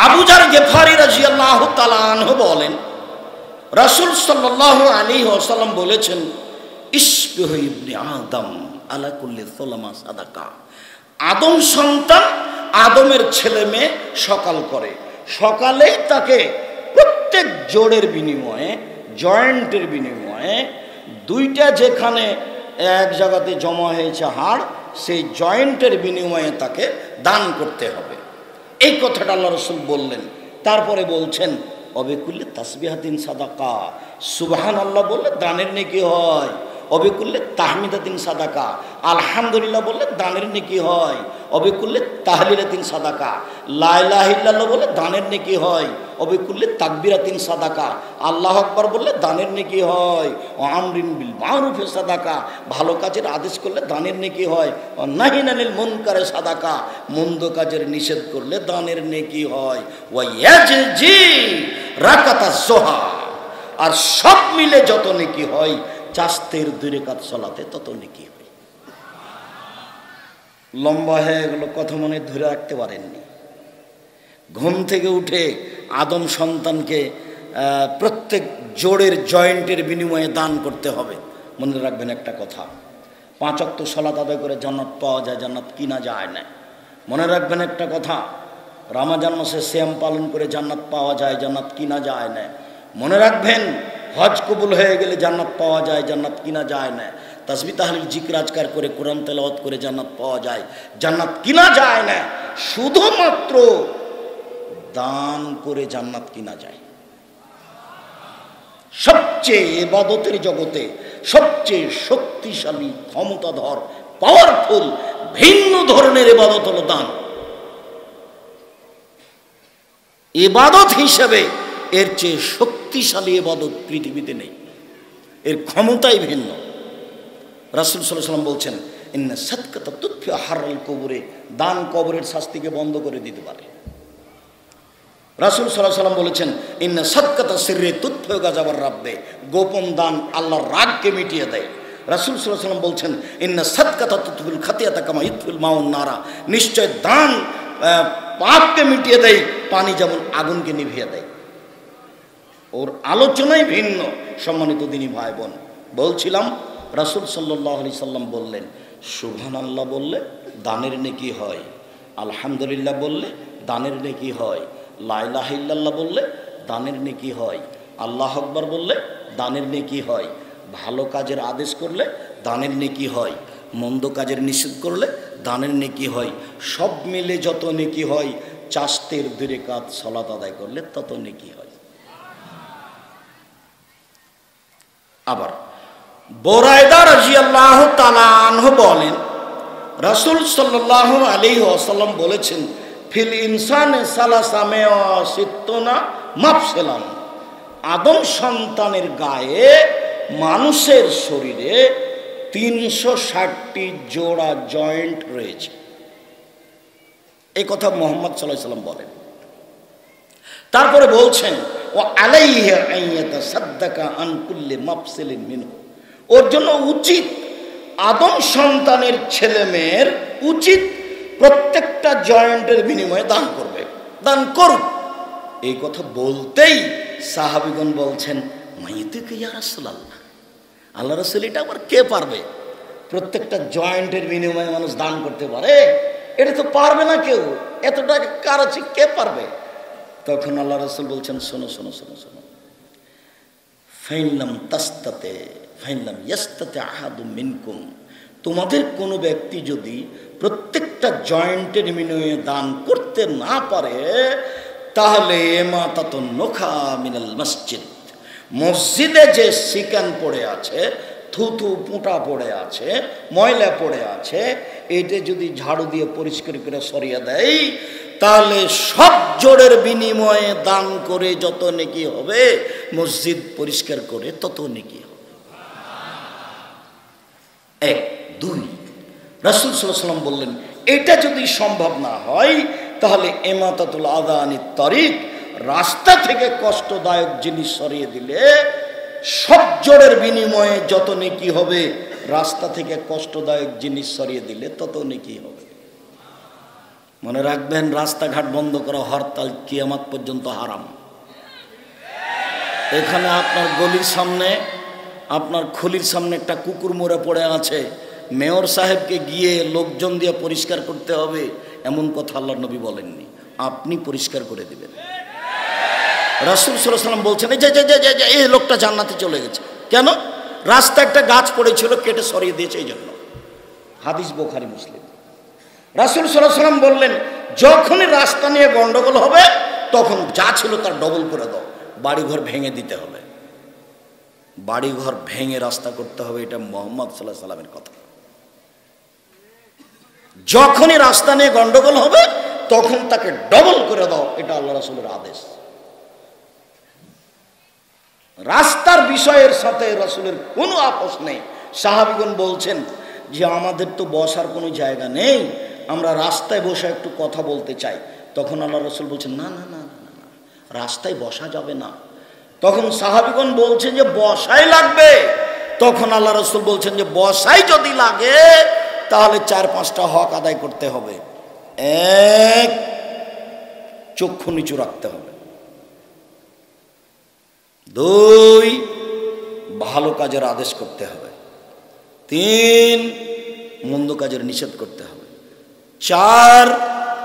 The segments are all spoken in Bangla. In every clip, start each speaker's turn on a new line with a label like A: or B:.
A: আবু যার গেফারি রাদিয়াল্লাহু তাআলা আনহু বলেন, রাসূল সাল্লাল্লাহু আলাইহি ওয়াসাল্লাম বলেছেন, ইসবিহু ইবনে আদম আলা কুল্লি সুলামা সাদাকা। আদম সন্তান, আদমের ছেলে মেয়ে সকাল করে, সকালেই তাকে প্রত্যেক জোড়ের বিনিময়ে, জয়েন্টের বিনিময়ে, দুইটা যেখানে এক জায়গাতে জমা হয়েছে হাড়, সেই জয়েন্টের বিনিময়ে তাকে দান করতে হবে। এই কথাটা আল্লাহ রাসূল বললেন। তারপরে বলছেন, অবিকুল্লে তাসবিহাতিন সাদাকা, সুবহানাল্লাহ বললে দানের নেকি হয়। অবিকুল্লে তাহমিদাতিন সাদাকা, আলহামদুলিল্লাহ বললে দানের নেকি হয়। অবিকুল্লে তাহলিলাতিন সাদাকা, লা ইলাহা ইল্লাল্লাহ বললে দানের নেকি হয়। অবিকুল্লে তাকবীরাতিন সাদাকা, আল্লাহু আকবার বললে দানের নেকি হয়। ও আমরিন বিল মারুফে সাদাকা, ভালো কাজের আদেশ করলে দানের নেকি হয়। ও নাহিন আনিল মুনকারে সাদাকা, মন্দ কাজের নিষেধ করলে দানের নেকি হয়। ওয়া ইয়াজজি রাকাতাজ যোহা, আর সব মিলে যত নেকি হয় চাস্তের 2 রাকাত সালাতে তত নেকি হয়। লম্বা হয়ে গেল, কথা মনে ধরে রাখতে পারেননি। ঘুম থেকে উঠে আদম সন্তানকে প্রত্যেক জোড়ের জয়েন্টের বিনিময়ে দান করতে হবে। মনে রাখবেন একটা কথা, 5 ওয়াক্ত সালাত আদায় করে জান্নাত পাওয়া যায়, জান্নাত কিনা যায় না। মনে রাখবেন একটা কথা, রমজান মাসে সিয়াম পালন করে জান্নাত পাওয়া যায়, জান্নাত কিনা যায় না। মনে রাখবেন, হজ কবুল হয়ে গেলে জান্নাত পাওয়া যায়, জান্নাত কিনা যায় না। তাসবিহ তাহলিল জিকির আজকার করে কোরআন তেলাওয়াত করে জান্নাত পাওয়া যায়, জান্নাত কিনা যায় না। শুধুমাত্র দান করে জান্নাত কিনা যায়। সবচেয়ে ইবাদতের জগতে সবচেয়ে শক্তিশালী, ক্ষমতাধর, পাওয়ারফুল, ভিন্ন ধরনের ইবাদত হলো দান। ইবাদত হিসেবে এর চেয়ে শক্তিশালী ইবাদত পৃথিবীতে নেই, এর ক্ষমতাই ভিন্ন। রাসূল সাল্লাল্লাহু আলাইহি ওয়াসাল্লাম বলছেন, ইন্না সাদকাতা তুতফি হাররাল কবরে, দান কবরের শাস্তিকে বন্ধ করে দিতে পারে। রাসূল সাল্লাল্লাহু আলাইহি ওয়াসাল্লাম বলেছেন, ইন্না সাদকাতা সিররি তুতফি গাযাবার রাব্বে, গোপন দান আল্লাহর রাগকে মিটিয়ে দেয়। রাসূল সাল্লাল্লাহু আলাইহি ওয়াসাল্লাম বলছেন, ইন্না সাদকাতা তুতফিল খাতিয়াতা কামা ইতফিল মাউন নারা, নিশ্চয় দান পাপকে মিটিয়ে দেয়, পানি যেমন আগুনকে নিভিয়ে দেয়। ওর আলোচনাই ভিন্ন। সম্মানিত দিনী ভাই বোন, বলছিলাম রাসূল সাল্লাল্লাহু আলাইহি সাল্লাম বললেন, সুবহানাল্লাহ বললে দানের নেকি হয়, আলহামদুলিল্লাহ বললে দানের নেকি হয়, লা ইলাহা ইল্লাল্লাহ বললে দানের নেকি হয়, আল্লাহু আকবার বললে দানের নেকি হয়, ভালো কাজের আদেশ করলে দানের নেকি হয়, মন্দ কাজের নিষেধ করলে দানের নেকি হয়। সব মিলে যত নেকি হয়, চাস্তের 2 রাকাত সালাত আদায় করলে তত নেকি হয়। আবার বুরায়দা রাদিয়াল্লাহু তাআলা আনহু বলেন, রাসূল সাল্লাল্লাহু আলাইহি ওয়াসাল্লাম বলেছেন, ফিল ইনসানে সালাসামে সিত্তুনা মাফসালান, আদম সন্তানের গায়ে, মানুষের শরীরে 360টি জোড়া জয়েন্ট রয়েছে। এই কথা মুহাম্মদ সাল্লাল্লাহু আলাইহি ওয়াসাল্লাম বলেন। তারপরে বলছেন, ও আলাইহি আইয়াতাসাদ্দাকা আন কুল্লি মাফসিলিন মিনহু, ওর জন্য উচিত, আদম সন্তানের ছেলে মেয়ের উচিত প্রত্যেকটা জয়েন্টের বিনিময়ে দান করবে, দান করুক। এই কথা বলতেই সাহাবীগণ বলছেন, মাইয়াতুকা ইয়া রাসূলুল্লাহ, আল্লাহ রাসূল এটা আবার কে পারবে? প্রত্যেকটা জয়েন্টের বিনিময়ে মানুষ দান করতে পারে? এটা তো পারবে না কেউ, এত টাকা কার আছে, কে পারবে? তখন আল্লাহ রাসূল বলছেন, শোনো শোনো শোনো শোনো, ফাইনলাম তাস্তাতে ফাইনলাম ইয়াস্তাতে আহাদুম মিনকুম, তোমাদের কোনো ব্যক্তি যদি প্রত্যেকটা জয়েন্টের বিনিময়ে দান করতে না পারে, তাহলে মাতাতুন নোখা মিনাল মসজিদ, মসজিদে যে সিকান পড়ে আছে, থুথু পুঁটা পড়ে আছে, ময়লা পড়ে আছে, এটা যদি ঝাড়ু দিয়ে পরিষ্কার করে সরিয়ে দেয়, তাহলে সব জোড়ের বিনিময়ে দান করে যত নেকি হবে, মসজিদ পরিষ্কার করে তত নেকি হবে। 1 2 রাসূল সাল্লাল্লাহু আলাইহি ওয়াসাল্লাম বললেন, এটা যদি সম্ভব না হয়, তাহলে ইমাতাতুল আযা আনিত তারিক, রাস্তা থেকে কষ্টদায়ক জিনিস সরিয়ে দিলে সব জোড়ের বিনিময়ে যত নেকি হবে, রাস্তা থেকে কষ্টদায়ক জিনিস সরিয়ে দিলে তত নেকি হবে। মনে রাখবেন, রাস্তাঘাট বন্ধ করা হরতাল কিয়ামত পর্যন্ত হারাম। এখানে আপনার গলির সামনে, আপনার খলির সামনে একটা কুকুর মরে পড়ে আছে, মেয়র সাহেবকে গিয়ে লোকজন দিয়ে পরিষ্কার করতে হবে, এমন কথা আল্লাহর নবী বলেননি। আপনি পরিষ্কার করে দিবেন। রাসূল সাল্লাল্লাহু আলাইহি ওয়াসাল্লাম বলছেন এই লোকটা জান্নাতে চলে গেছে। কেন? রাস্তা একটা গাছ পড়েছিল, কেটে সরিয়ে দিয়েছে এই জন্য। হাদিস বুখারী মুসলিম। রাসূল সাল্লাল্লাহু আলাইহি ওয়াসাল্লাম বললেন, যখনই রাস্তা নিয়ে গন্ডগোল হবে তখন যা ছিল তার ডবল করে দাও, বাড়িঘর ভেঙে দিতে হবে। বাড়িঘর ভেঙে রাস্তা করতে হবে, এটা মুহাম্মদ সাল্লাল্লাহু আলাইহি ওয়াসাল্লামের কথা। যখনই রাস্তা নিয়ে গন্ডগোল হবে তখন তাকে ডবল করে দাও, এটা আল্লাহ রাসূলের আদেশ। রাস্তার বিষয়ের সাথে রাসূলের কোনো আপোষ নেই। সাহাবীগণ বলছেন যে আমাদের তো বসার কোনো জায়গা নেই, আমরা রাস্তায় বসে একটু কথা বলতে চাই। তখন আল্লাহ রাসূল বলছেন না না না না না, রাস্তায় বসা যাবে না। তখন সাহাবীগণ বলছেন যে বসাই লাগবে। তখন আল্লাহ রাসূল বলছেন যে বসাই যদি লাগে তাহলে 4-5টা হক আদায় করতে হবে। 1, চক্ষু নিচু রাখতে হবে। 2, ভালো কাজের আদেশ করতে হবে। 3, মন্দ কাজের নিষেধ করতে হবে। 4,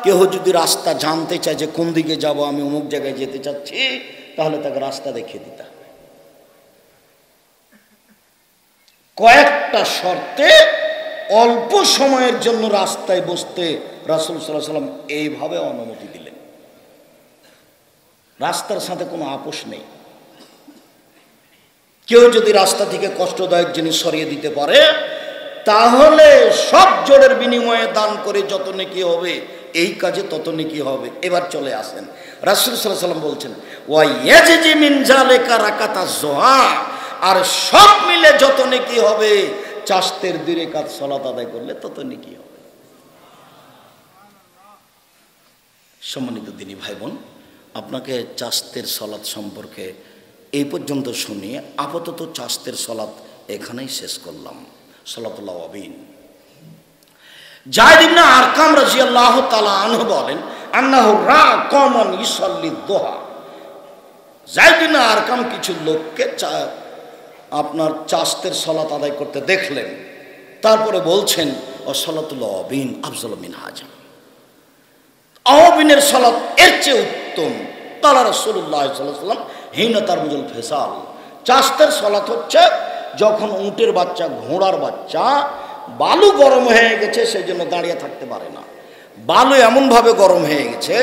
A: কেউ যদি রাস্তা জানতে চায় যে কোন দিকে যাব, আমি অমুক জায়গায় যেতে চাচ্ছি, তাহলে তাকে রাস্তা দেখিয়ে দিতে হবে। কয়েকটা শর্তে অল্প সময়ের জন্য রাস্তায় বসতে রাসূল সাল্লাল্লাহু আলাইহি ওয়াসাল্লাম এইভাবে অনুমতি দিলেন। রাস্তার সাথে কোনো আপোষ নেই। কেউ যদি রাস্তা থেকে কষ্টদায়ক জিনিস সরিয়ে দিতে পারে তাহলে সব জোরের বিনিময়ে দান করে যত নেকি হবে, এই কাজে তত নেকি হবে। এবার চলে আসেন, রাসূল সাল্লাল্লাহু আলাইহি ওয়াসাল্লাম বলছেন ওয়া ইয়াজজি মিন যালিকা রাকাতাজ যুহা, আর সব মিলে যত নেকি হবে চাষতের 2 রাকাত সালাত আদায় করলে তত নেকি হবে। সম্মানিত দিনী ভাই বোন, আপনাকে চাষতের সালাত সম্পর্কে এই পর্যন্ত শুনিয়ে আপাতত চাষতের সালাত এখানেই শেষ করলাম। সালাতুল্লাহ আবিন। যায়েদ ইবনে আরকাম রাদিয়াল্লাহু তাআলা আনহু বলেন আন্নাহু রা কওমান ইসাল্লি দুহা। যায়েদ ইবনে আরকাম কিছু লোককে আপনার চাষতের সালাত আদায় করতে দেখলেন। তারপরে বলছেন ও সালাতুল্লাহ আবিন আফজালু মিন হাজা, আওয়াবিনের সালাত এর চেয়ে উত্তম। তাআলা রাসূলুল্লাহ সাল্লাল্লাহু আলাইহি ওয়াসাল্লাম হিনা তারমুজুল ফিসাল। চাষতের সালাত হচ্ছে যখন উটের বাচ্চা, ঘোড়ার বাচ্চা বালু গরম হয়ে গেছে সেই জন্য দাঁড়িয়ে থাকতে পারে না। বালু এমনভাবে গরম হয়ে গেছে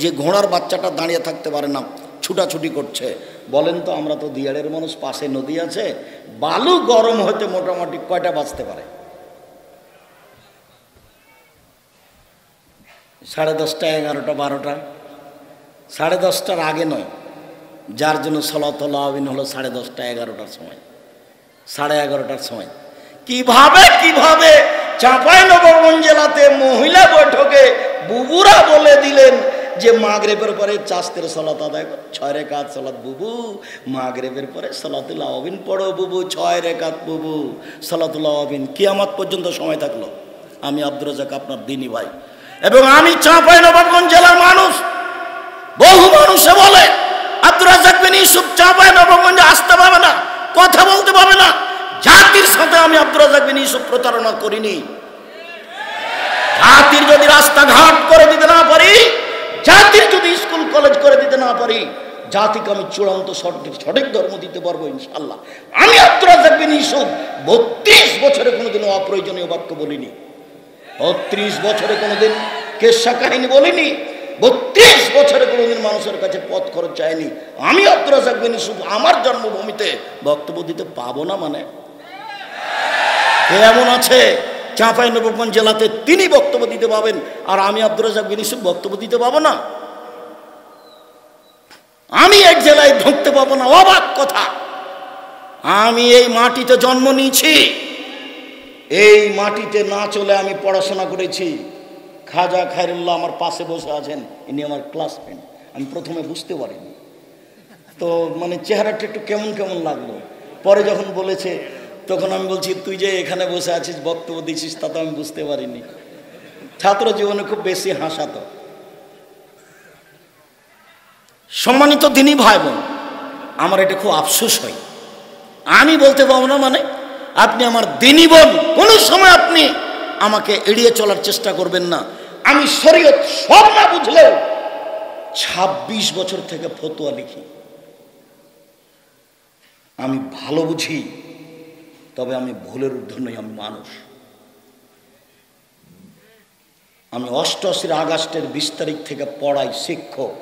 A: যে ঘোড়ার বাচ্চাটা দাঁড়িয়ে থাকতে পারে না, ছুটাছুটি করছে। বলেন তো, আমরা তো দিয়াড়ের মানুষ, পাশে নদী আছে, বালু গরম হতে মোটামুটি কয়টা বাজতে পারে? 10:30, 11টা, 12টা। 10:30টার আগে নয়, যার জন্য সালাতুল আবিন হলো 10:30, 11টার সময়, 11:30টার সময়। কিভাবে চাঁপাইনবাবগঞ্জ জেলাতে মহিলা বৈঠকে বুবুরা বলে দিলেন যে মাগরিবের পরে চাষতের সালাত আদায় করো, 6 রাকাত সালাত বুবু, মাগরিবের পরে সালাতুল আবিন পড়ো বুবু, 6 রাকাত বুবু, সালাতুল আবিন। কিয়ামত পর্যন্ত সময় থাকলো। আমি আব্দুর রাজ্জাক, আপনার দিনী ভাই, এবং আমি চাঁপাইনবাবগঞ্জ জেলার মানুষ। বহু মানুষে বলে আব্দুর রাজ্জাক বিন ইউসুফ চাঁপাইনবাবগঞ্জে আসতে পারবে না, কথা বলতে পারবে না। জাতির সাথে আমি আব্দুর রাজ্জাক বিন ইউসুফ প্রতারণা করিনি। জাতির যদি রাস্তাঘাট করে দিতে না পারি, জাতির যদি স্কুল কলেজ করে দিতে না পারি, জাতিকে আমি চূড়ান্ত সঠিক ধর্ম দিতে পারবো ইনশাআল্লাহ। আমি আব্দুর রাজ্জাক বিন ইউসুফ 32 বছরে কোনোদিন অপ্রয়োজনীয় বাক্য বলিনি, 32 বছরে কোনোদিন কেসা কাহিনী বলিনি, 32 বছরে কোনোদিন মানুষের কাছে পথ খরচ চাইনি। আমি আব্দুর রাজ্জাক বিন ইউসুফ আমার জন্মভূমিতে বক্তব্য দিতে পাবো না? মানে এমন আছে চাঁপাইনবাবগঞ্জ জেলাতে তিনি বক্তব্য দিতে পাবেন, আর আমি আব্দুর রাজ্জাক বিন ইউসুফ বক্তব্য দিতে পাবো না? আমি এক জেলায় ঢুকতে পাবো না? অবাক কথা। আমি এই মাটিতে জন্ম নিয়েছি, এই মাটিতে না চলে আমি পড়াশোনা করেছি। খাজা খায়রুল্লাহ আমার পাশে বসে আছেন, ইনি আমার ক্লাসমেট। আমি প্রথমে বুঝতে পারিনি, তো মানে চেহারাটা একটু কেমন কেমন লাগলো। পরে যখন বলেছে তখন আমি বলছি তুই যে এখানে বসে আছিস বক্তব্য দিচ্ছিস তা তো আমি বুঝতে পারিনি। ছাত্র জীবনে খুব বেশি হাসাতো। সম্মানিত দিনী ভাই বোন, আমার এটা খুব আফসোস হয়। আমি বলতে পারবো না মানে আপনি আমার দিনী বোন, কোনো সময় আপনি আমাকে এড়িয়ে চলার চেষ্টা করবেন না। আমি শরীয়ত সব না বুঝলেও 26 বছর থেকে ফতোয়া লিখি। আমি ভালো বুঝি, তবে আমি ভুলের ঊর্ধ্বে নই, আমি মানুষ। আমি 88 আগস্টের 20 তারিখ থেকে পড়াই, শিক্ষক,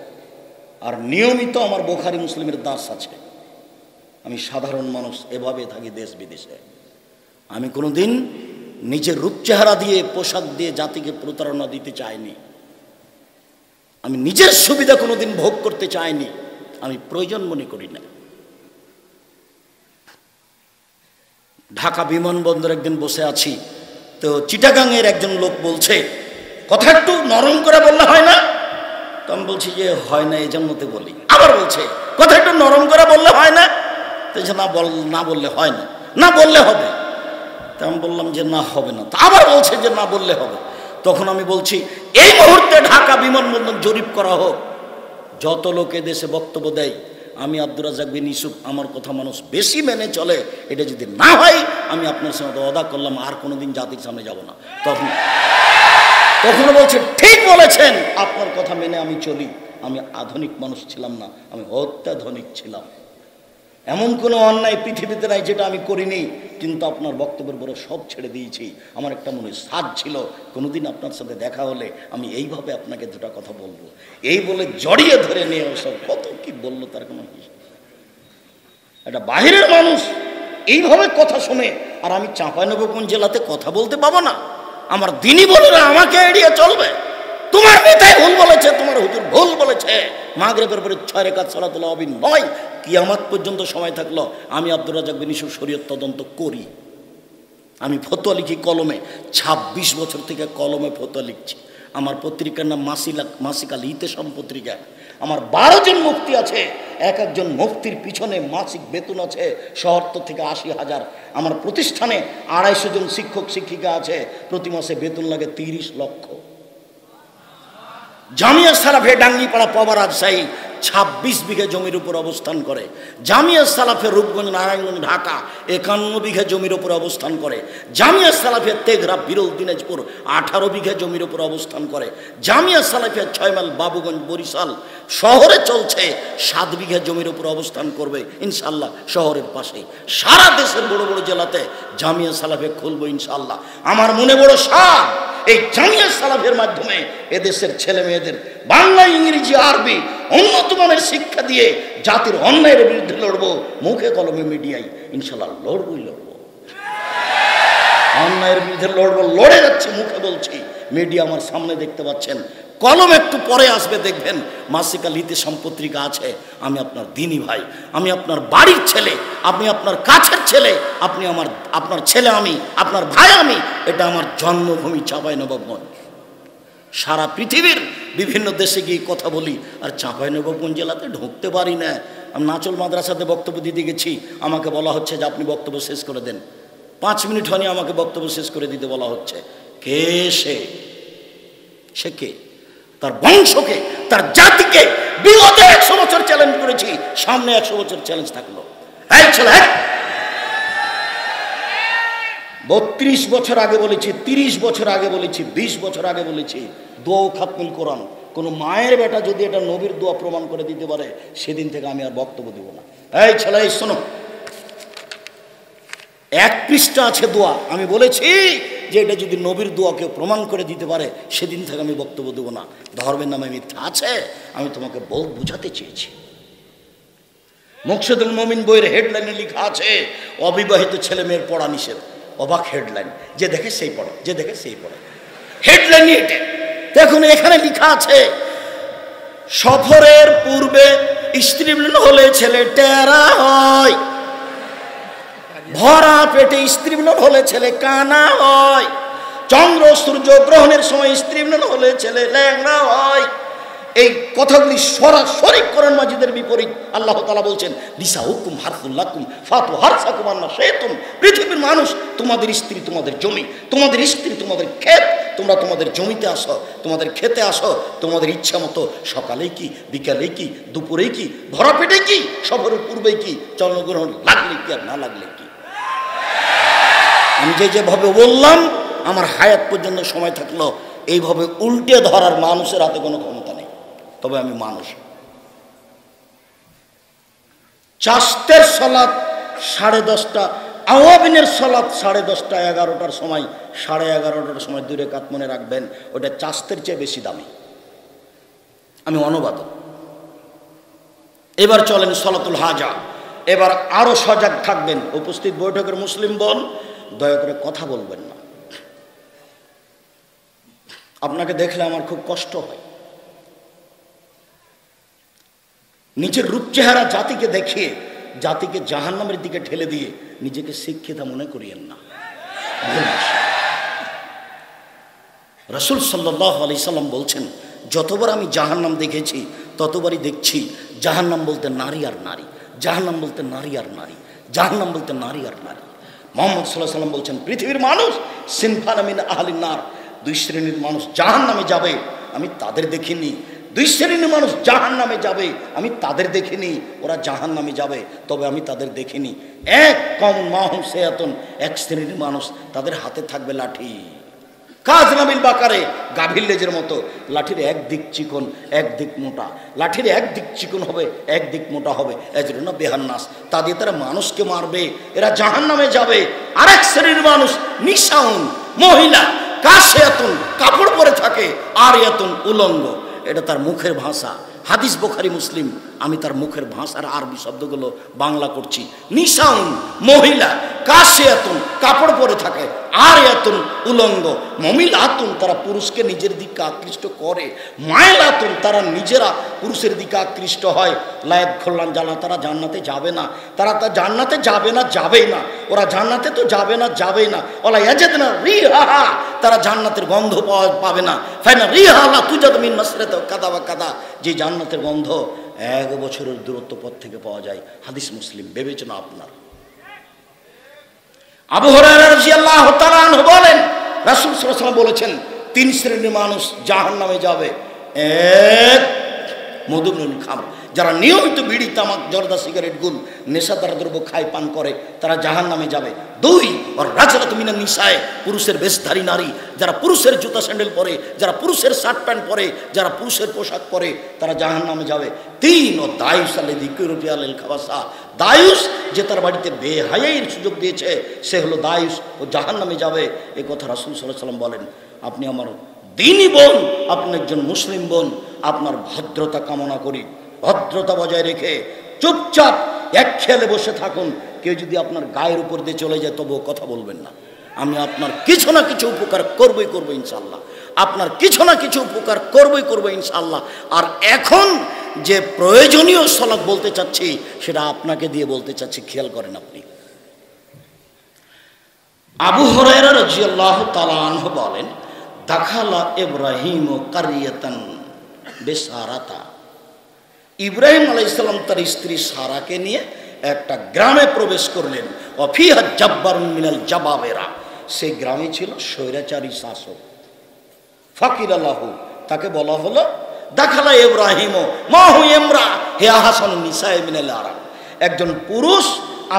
A: আর নিয়মিত আমার বুখারী মুসলিমের দাস আছে। আমি সাধারণ মানুষ, এভাবে থাকি দেশ বিদেশে। আমি কোনোদিন নিজের রূপ চেহারা দিয়ে, পোশাক দিয়ে জাতিকে প্রতারণা দিতে চাইনি। আমি নিজের সুবিধা কোনোদিন ভোগ করতে চাইনি, আমি প্রয়োজন মনে করি না। ঢাকা বিমানবন্দর একদিন বসে আছি, তো চিটাগাংয়ের একজন লোক বলছে, কথা একটু নরম করে বললে হয় না? তো আমি বলছি যে হয় না, এই জন্যতে বলি। আবার বলছে কথা একটু নরম করে বললে হয় না? তো না বললে হয় না, না বললে হবে। তা আমি বললাম যে না হবে না। তা আবার বলছে যে না বললে হবে। তখন আমি বলছি এই মুহূর্তে ঢাকা বিমানবন্দর জরিপ করা হোক, যত লোকে দেশে বক্তব্য দেয় আমি আব্দুর রাজ্জাক বিন ইউসুফ, আমার কথা মানুষ বেশি মেনে চলে, এটা যদি না হয় আমি আপনার সঙ্গে ওয়াদা করলাম আর কোনোদিন জাতির সামনে যাব না। তখন বলছে ঠিক বলেছেন, আপনার কথা মেনে আমি চলি। আমি আধুনিক মানুষ ছিলাম না, আমি অত্যাধুনিক ছিলাম। এমন কোনো অন্যায় পৃথিবীতে নাই যেটা আমি করিনি, কিন্তু আপনার বক্তব্যের পরে সব ছেড়ে দিয়েছি। আমার একটা মনে সাধ ছিল, কোনোদিন আপনার সাথে দেখা হলে আমি এইভাবে আপনাকে দুটা কথা বলবো। এই বলে জড়িয়ে ধরে নিয়ে সব কত কি বললো, তার কোনো একটা বাহিরের মানুষ এইভাবে কথা শুনে, আর আমি চাঁপাইনবাবগঞ্জ জেলাতে কথা বলতে পাবো না? আমার দিনী বোনেরা আমাকে এড়িয়ে চলবে? তোমার নেতাই ভুল বলেছে, তোমার হুজুর ভুল বলেছে, মাগরিবের পরে 6 রাকাত সালাতুল আবিন নয়, কিয়ামত পর্যন্ত সময় থাকলো আমি আব্দুর রাজ্জাক বিন ইউসুফ শরীয়ত তদন্ত করি। আমি ফতোয়া লিখি কলমে, 26 বছর থেকে কলমে ফতোয়া লিখছি। আমার পত্রিকার নাম মাসিক আল ইতেসাম পত্রিকা। আমার 12 জন মুফতি আছে, এক একজন মুফতির পিছনে মাসিক বেতন আছে 70 থেকে 80,000। আমার প্রতিষ্ঠানে 250 জন শিক্ষক শিক্ষিকা আছে, প্রতি মাসে বেতন লাগে 30 লক্ষ। জামিয়া সালাফে ডাঙ্গিপাড়া পাওয়া রাজশাহী 26 বিঘা জমির উপর অবস্থান করে। জামিয়া সালাফে রূপগঞ্জ নারায়ণগঞ্জ ঢাকা 51 বিঘা জমির উপর অবস্থান করে। জামিয়া সালাফে তেঘরা বিরল দিনাজপুর 18 বিঘা জমির উপর অবস্থান করে। জামিয়া সালাফে 6 মাইল বাবুগঞ্জ বরিশাল শহরে চলছে 7 বিঘা জমির উপর অবস্থান করবে ইনশাআল্লাহ শহরের পাশে। সারা দেশের বড় বড় জেলাতে জামিয়া সালাফে খুলবো ইনশাআল্লাহ। আমার মনে বড় সাধ, এই জামিয়া সালাফের মাধ্যমে এদেশের ছেলে মেয়েদের বাংলা, ইংরেজি, আরবি উন্নত মানের শিক্ষা দিয়ে জাতির অন্যায়ের বিরুদ্ধে লড়বো। মুখে কলমে মিডিয়ায় ইনশাআল্লাহ লড়বই লড়বো, অন্যায়ের বিরুদ্ধে লড়বো, লড়ে যাচ্ছি, মুখে বলছি। মিডিয়া আমার সামনে দেখতে পাচ্ছেন, কলম একটু পরে আসবে, দেখবেন মাসিক আল ইতেসাম পত্রিকা আছে। আমি আপনার দিনী ভাই, আমি আপনার বাড়ির ছেলে, আপনি আপনার কাছের ছেলে, আপনি আপনার ছেলে, আমি আপনার ভাই, আমি এটা আমার জন্মভূমি চাঁপাইনবাবগঞ্জ। সারা পৃথিবীর বিভিন্ন দেশে গিয়ে কথা বলি, আর চাঁপাইনবাবগঞ্জ জেলাতে ঢুকতে পারি না। আমি নাচল মাদ্রাসাতে বক্তব্য দিতে গেছি, আমাকে বলা হচ্ছে যে আপনি বক্তব্য শেষ করে দেন। 5 মিনিট হয়নি আমাকে বক্তব্য শেষ করে দিতে বলা হচ্ছে। কে সে কে? তার বংশকে, তার জাতিকে বিগত 100 বছর চ্যালেঞ্জ করেছি, সামনে 100 বছর চ্যালেঞ্জ থাকলো। এই ছেলে 32 বছর আগে বলেছি, 30 বছর আগে বলেছি, 20 বছর আগে বলেছি, দোয়া খাতমুল কোরআন, কোনো মায়ের বেটা যদি এটা নবীর দোয়া প্রমাণ করে দিতে পারে, সেদিন থেকে আমি আর বক্তব্য দেব না। এই ছেলে শোনো, 1 পৃষ্ঠা আছে দোয়া, আমি বলেছি যে এটা যদি নবীর দোয়া কেউ প্রমাণ করে দিতে পারে, সেদিন থেকে আমি বক্তব্য দেব না। ধর্মের নামে মিথ্যা আছে, আমি তোমাকে বুঝাতে চেয়েছি। মুকসেদুল মুমিন বইয়ের হেডলাইনে লেখা আছে অবিবাহিত ছেলে মেয়ের পড়া নিষেধ। অবাক হেডলাইন, যে দেখে সেই পড়ে, যে দেখে সেই পড়ে, হেডলাইন এটা। দেখুন এখানে লেখা আছে সফরের পূর্বে স্ত্রী মিলন হলে ছেলে টেরা হয়, ভরা পেটে স্ত্রী মিলন হলে ছেলে কানা হয়, চন্দ্র সূর্য গ্রহণের সময় স্ত্রী মিলন হলে ছেলে ল্যাংড়া হয়। এই কথাগুলি সরাসরি কোরআন মাজিদের বিপরীত। আল্লাহ তাআলা বলছেন নিসাউকুম হারসুল লাকুম ফাতু হারসাকুম আন্না শাইতুম। পৃথিবীর মানুষ তোমাদের স্ত্রী তোমাদের জমি, তোমাদের স্ত্রী তোমাদের ক্ষেত। তোমরা তোমাদের জমিতে আসো, তোমাদের খেতে আসো, তোমাদের ইচ্ছা মতো সকালেই কি, বিকালেই কি, দুপুরেই কি, ভরা পেটে কি, সফরের পূর্বেই কি, জন্মগ্রহণ লাগলে কি আর না লাগলে কি। আমি যেভাবে বললাম আমার হায়াত পর্যন্ত সময় থাকলো এইভাবে উল্টে ধরার মানুষের হাতে কোনো ক্ষমতা নেই। তবে আমি মানুষ। চাষতের সলাৎ 10:30, আওয়াবিনের সলাৎ 10:30, 11টার সময়, 11:30টার সময় 2 রাকাত মনে রাখবেন, ওটা চাষতের চেয়ে বেশি দামি। আমি অনুবাদক। এবার চলেন সলাতুল হাজা। এবার আরো সজাগ থাকবেন। উপস্থিত বৈঠকের মুসলিম বোন, দয়া করে কথা বলবেন না। আপনাকে দেখলে আমার খুব কষ্ট হয়। নিজের রূপ চেহারা জাতিকে দেখিয়ে জাতিকে জাহান্নামের দিকে ঠেলে দিয়ে নিজেকে শিক্ষিত মনে করিয়েন না। রাসূল সাল্লাল্লাহু আলাইহি সাল্লাম বলছেন, যতবার আমি জাহান্নাম দেখেছি ততবারই দেখছি জাহান্নাম বলতে নারী আর নারী, জাহান্নাম বলতে নারী আর নারী, জাহান্নাম বলতে নারী আর নারী। মুহাম্মদ সাল্লাল্লাহু আলাইহি সাল্লাম বলছেন, পৃথিবীর মানুষ সিনফান মিন আহলিন নার, 2 শ্রেণীর মানুষ জাহান্নামে যাবে, আমি তাদের দেখিনি। 2 শ্রেণীর মানুষ জাহান্নামে যাবে, আমি তাদের দেখিনি। ওরা জাহান্নামে যাবে, তবে আমি তাদের দেখিনি। এক কম মাহুম সেয়াতুন, 1 শ্রেণীর মানুষ, তাদের হাতে থাকবে লাঠি, কাজ নাবিল বাকারে, গাভীর লেজের মতো। লাঠির এক দিক চিকন, এক দিক মোটা। লাঠির এক দিক চিকন হবে, এক দিক মোটা হবে। এজন্য বেহান্নাস, তা দিয়ে তারা মানুষকে মারবে, এরা জাহান্নামে যাবে। আরেক শ্রেণীর মানুষ নিসাউন, মহিলা, কাশিয়াতুন, কাপড় পরে থাকে, আর ইয়াতুন, উলঙ্গ। এটা তার মুখের ভাষা। হাদিস বুখারী মুসলিম। আমি তার মুখের ভাষার আরবি শব্দগুলো বাংলা করছি। নিসাউন, মহিলা, কাশিয়াতুন, কাপড় পরে থাকে, আর ইয়াতুন, উলঙ্গ। মমিলাতুন, তারা পুরুষকে নিজের দিকে আকৃষ্ট করে। মায়লাতুন, তারা নিজেরা পুরুষের দিকে আকৃষ্ট হয়। লায়াত খোল্লান জানা, তারা জান্নাতে যাবে না। তারা জান্নাতে যাবে না, যাবেই না। ওরা জান্নাতে তো যাবে না, যাবেই না। ওলা ইয়াজিদনা রিহা, তারা জান্নাতের গন্ধ পাবে না। ফাইনা রিহা লা তুজাদ মিন মাসরাত কাদা ওয়া কাদা, যে জান্নাতের গন্ধ 1 বছরের দূরত্ব পথ থেকে পাওয়া যায়। হাদিস মুসলিম। বিবেচনা আপনার। আবু হুরায়রা রাদিয়াল্লাহু তাআলা আনহু বলেন, রাসূল সাল্লাল্লাহু আলাইহি ওয়াসাল্লাম বলেছেন, 3 শ্রেণীর মানুষ জাহান্নামে যাবে। 1, মধুমনুল খাম, যারা নিয়মিত বিড়ি, তামাক, জর্দা, সিগারেট, গুল, নেশাদার দ্রব্য খায়, পান করে, তারা জাহান্নামে যাবে। 2, আর রাজরাতু মিনান নিসায়ে, পুরুষের বেশধারী নারী, যারা পুরুষের জুতা স্যান্ডেল পরে, যারা পুরুষের শার্ট প্যান্ট পরে, যারা পুরুষের পোশাক পরে, তারা জাহান্নামে যাবে। 3, ও দায়ুস আল্লাযী কুরফিয়া লিল খাবাসা, দায়ুস, যে তার বাড়িতে বেহায়াইয়ের সুযোগ দিয়েছে, সে হলো দায়ুস, ও জাহান্নামে যাবে। এই কথা রাসূল সাল্লাল্লাহু আলাইহি ওয়াসাল্লাম বলেন। আপনি আমার দ্বীনি বোন, আপনি একজন মুসলিম বোন, আপনার ভদ্রতা কামনা করি। ভদ্রতা বজায় রেখে চুপচাপ এক খেয়ালে বসে থাকুন। কেউ যদি আপনার গায়ের উপর দিয়ে চলে যায় তবুও কথা বলবেন না। আমি আপনার কিছু না কিছু উপকার করবই করবো ইনশাআল্লাহ। আপনার কিছু না কিছু উপকার করবই করবো ইনশাআল্লাহ। আর এখন যে প্রয়োজনীয় সালাত বলতে চাচ্ছি সেটা আপনাকে দিয়ে বলতে চাচ্ছি, খেয়াল করেন আপনি। আবু হুরায়রা রাদিয়াল্লাহু তাআলা আনহু বলেন, দাখালা ইব্রাহিম কারিয়াতান বিসারাতা, ইব্রাহিম আলাইহিস সালাম তার স্ত্রী সারাকে নিয়ে একটা গ্রামে প্রবেশ করলেন। অফিহা জাব্বারুন মিনাল জাবাবেরা, সেই গ্রামে ছিল স্বৈরাচারী শাসক। ফাকির আল্লাহু, তাকে বলা হলো দাখালা ইব্রাহিম মাহু ইমরা হে হাসান নিসায়ে মিনাল আরব, একজন পুরুষ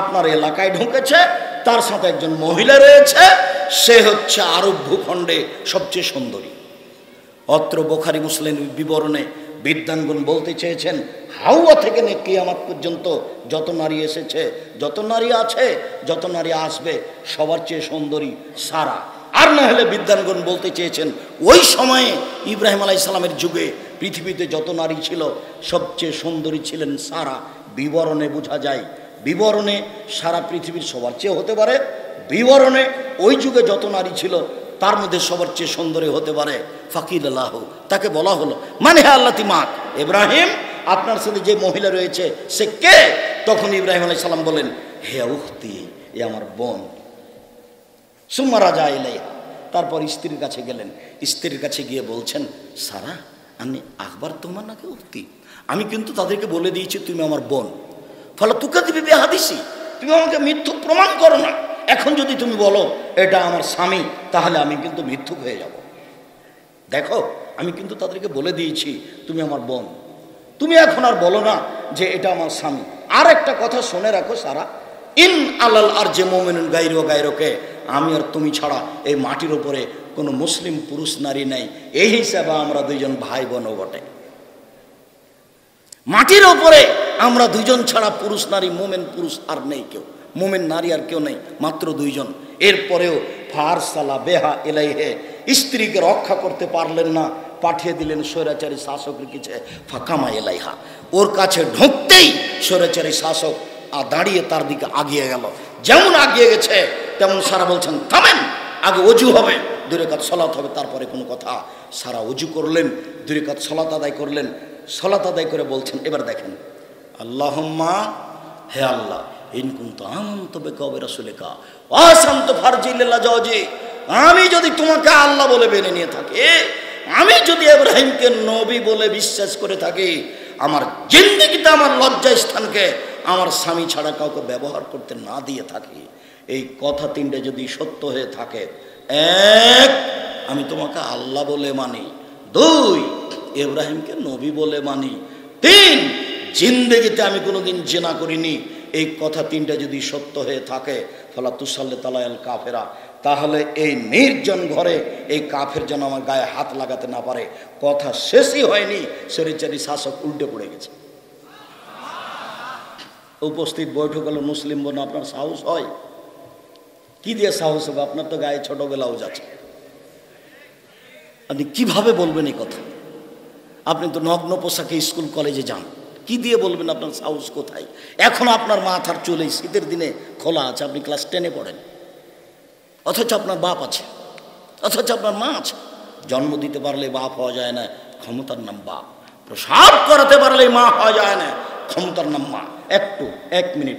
A: আপনার এলাকায় ঢুকেছে, তার সাথে একজন মহিলা রয়েছে, সে হচ্ছে আরব ভূখণ্ডে সবচেয়ে সুন্দরী। অত্র বুখারী মুসলিমের বিবরণে বিদ্বানগণ বলতে চেয়েছেন, হাওয়া থেকে নিয়ে কিয়ামত পর্যন্ত যত নারী এসেছে, যত নারী আছে, যত নারী আসবে, সবার চেয়ে সুন্দরী সারা। আর না হলে বিদ্বানগণ বলতে চেয়েছেন, ওই সময়ে ইব্রাহিম আলাইহিস সালামের যুগে পৃথিবীতে যত নারী ছিল সবচেয়ে সুন্দরী ছিলেন সারা। বিবরণে বোঝা যায়, বিবরণে সারা পৃথিবীর সবার চেয়ে হতে পারে, বিবরণে ওই যুগে যত নারী ছিল তার মধ্যে সবার চেয়ে সুন্দরী হতে পারে। ফাকির আল্লাহ, তাকে বলা হলো, মানে হে আল্লাহ তিমাক, ইব্রাহিম আপনার সাথে যে মহিলা রয়েছে সে কে? তখন ইব্রাহিম আলাইহিস সালাম বলেন, হে উখতি, এ আমার বোন। সুম্মা রাজা ইলাইহা, তারপর স্ত্রীর কাছে গেলেন। স্ত্রীর কাছে গিয়ে বলছেন, সারা আমি আখবার তোমার নাকি উক্তি, আমি কিন্তু তাদেরকে বলে দিয়েছি তুমি আমার বোন, ফলে তুকে দিবি বেহাদিসি, তুমি আমাকে মিথ্যুক প্রমাণ করো না। এখন যদি তুমি বলো এটা আমার স্বামী, তাহলে আমি কিন্তু মিথ্যুক হয়ে যাব। দেখো আমি কিন্তু তাদেরকে বলে দিয়েছি তুমি আমার বোন, তুমি এখন আর বলো না যে এটা আমার স্বামী। আর একটা কথা শুনে রাখো সারা, ইন আলাল আর যে মোমেনুন গাইরো গাইরোকে, আমি আর তুমি ছাড়া এই মাটির উপরে কোনো মুসলিম পুরুষ নারী নেই, এই হিসাবে আমরা দুইজন ভাই বোনও বটে। মাটির উপরে আমরা দুইজন ছাড়া পুরুষ নারী, মোমেন পুরুষ আর নেই কেউ, মোমেন নারী আর কেউ নেই, মাত্র দুইজন। এরপরেও ফারসালা বেহা এলাইহে, স্ত্রীকে রক্ষা করতে পারলেন না, পাঠিয়ে দিলেন স্বৈরাচারী শাসকের কাছে, ফাকামা এলাইহা, ওর কাছে ঢুকতেই স্বৈরাচারী শাসক দাঁড়িয়ে তার দিকে আগিয়ে গেল। যেমন আগিয়ে গেছে তেমন সারা বলছেন থামেন, আগে অজু হবে, 2 রাকাত সালাত হবে, তারপরে কোনো কথা। সারা অজু করলেন, 2 রাকাত সালাত আদায় করলেন। সালাত আদায় করে বলছেন এবার দেখেন, আল্লাহুম্মা, হে আল্লাহ, ইন কুনতু আমানতু বিকা ওয়া রাসূলিকা ওয়া আসামতু ফারজি লিল্লাহ জাওজি, আমি যদি তোমাকে আল্লাহ বলে মেনে নিয়ে থাকি, আমি যদি ইব্রাহিমকে নবী বলে বিশ্বাস করে থাকি, আমার জিন্দেগিতে আমার লজ্জা স্থানকে আমার স্বামী ছাড়া কাউকে ব্যবহার করতে না দিয়ে থাকি, এই কথা 3টে যদি সত্য হয়ে থাকে, 1, আমি তোমাকে আল্লাহ বলে মানি, 2, ইব্রাহিমকে নবী বলে মানি, 3, জিন্দেগিতে আমি কোনোদিন জিনা করিনি, এই কথা 3টে যদি সত্য হয়ে থাকে, ফালা তুসাল্লি তালায়াল কাফেরা, তাহলে এই নির্জন ঘরে এই কাফের যেন আমার গায়ে হাত লাগাতে না পারে। কথা শেষই হয়নি, স্বৈরাচারী শাসক উল্টে পড়ে গেছে। উপস্থিত বৈঠক হলো মুসলিম বোন, আপনার সাহস হয়? কি দিয়ে সাহস হবে? আপনার তো গায়ে ছোট ব্লাউজ আছে, আপনি কিভাবে বলবেন এই কথা? আপনি তো নগ্ন পোশাকে স্কুল কলেজে যান, কি দিয়ে বলবেন? আপনার সাহস কোথায়? এখন আপনার মাথার চুল এই শীতের দিনে খোলা আছে, আপনি ক্লাস 10-এ পড়েন, অথচ আপনার বাপ আছে, অথচ আপনার মা আছে। জন্ম দিতে পারলে বাপ হওয়া যায় না, ক্ষমতার নাম বাপ। প্রসাব করাতে পারলে মা হওয়া যায় না, ক্ষমতার নাম মা। 1 মিনিট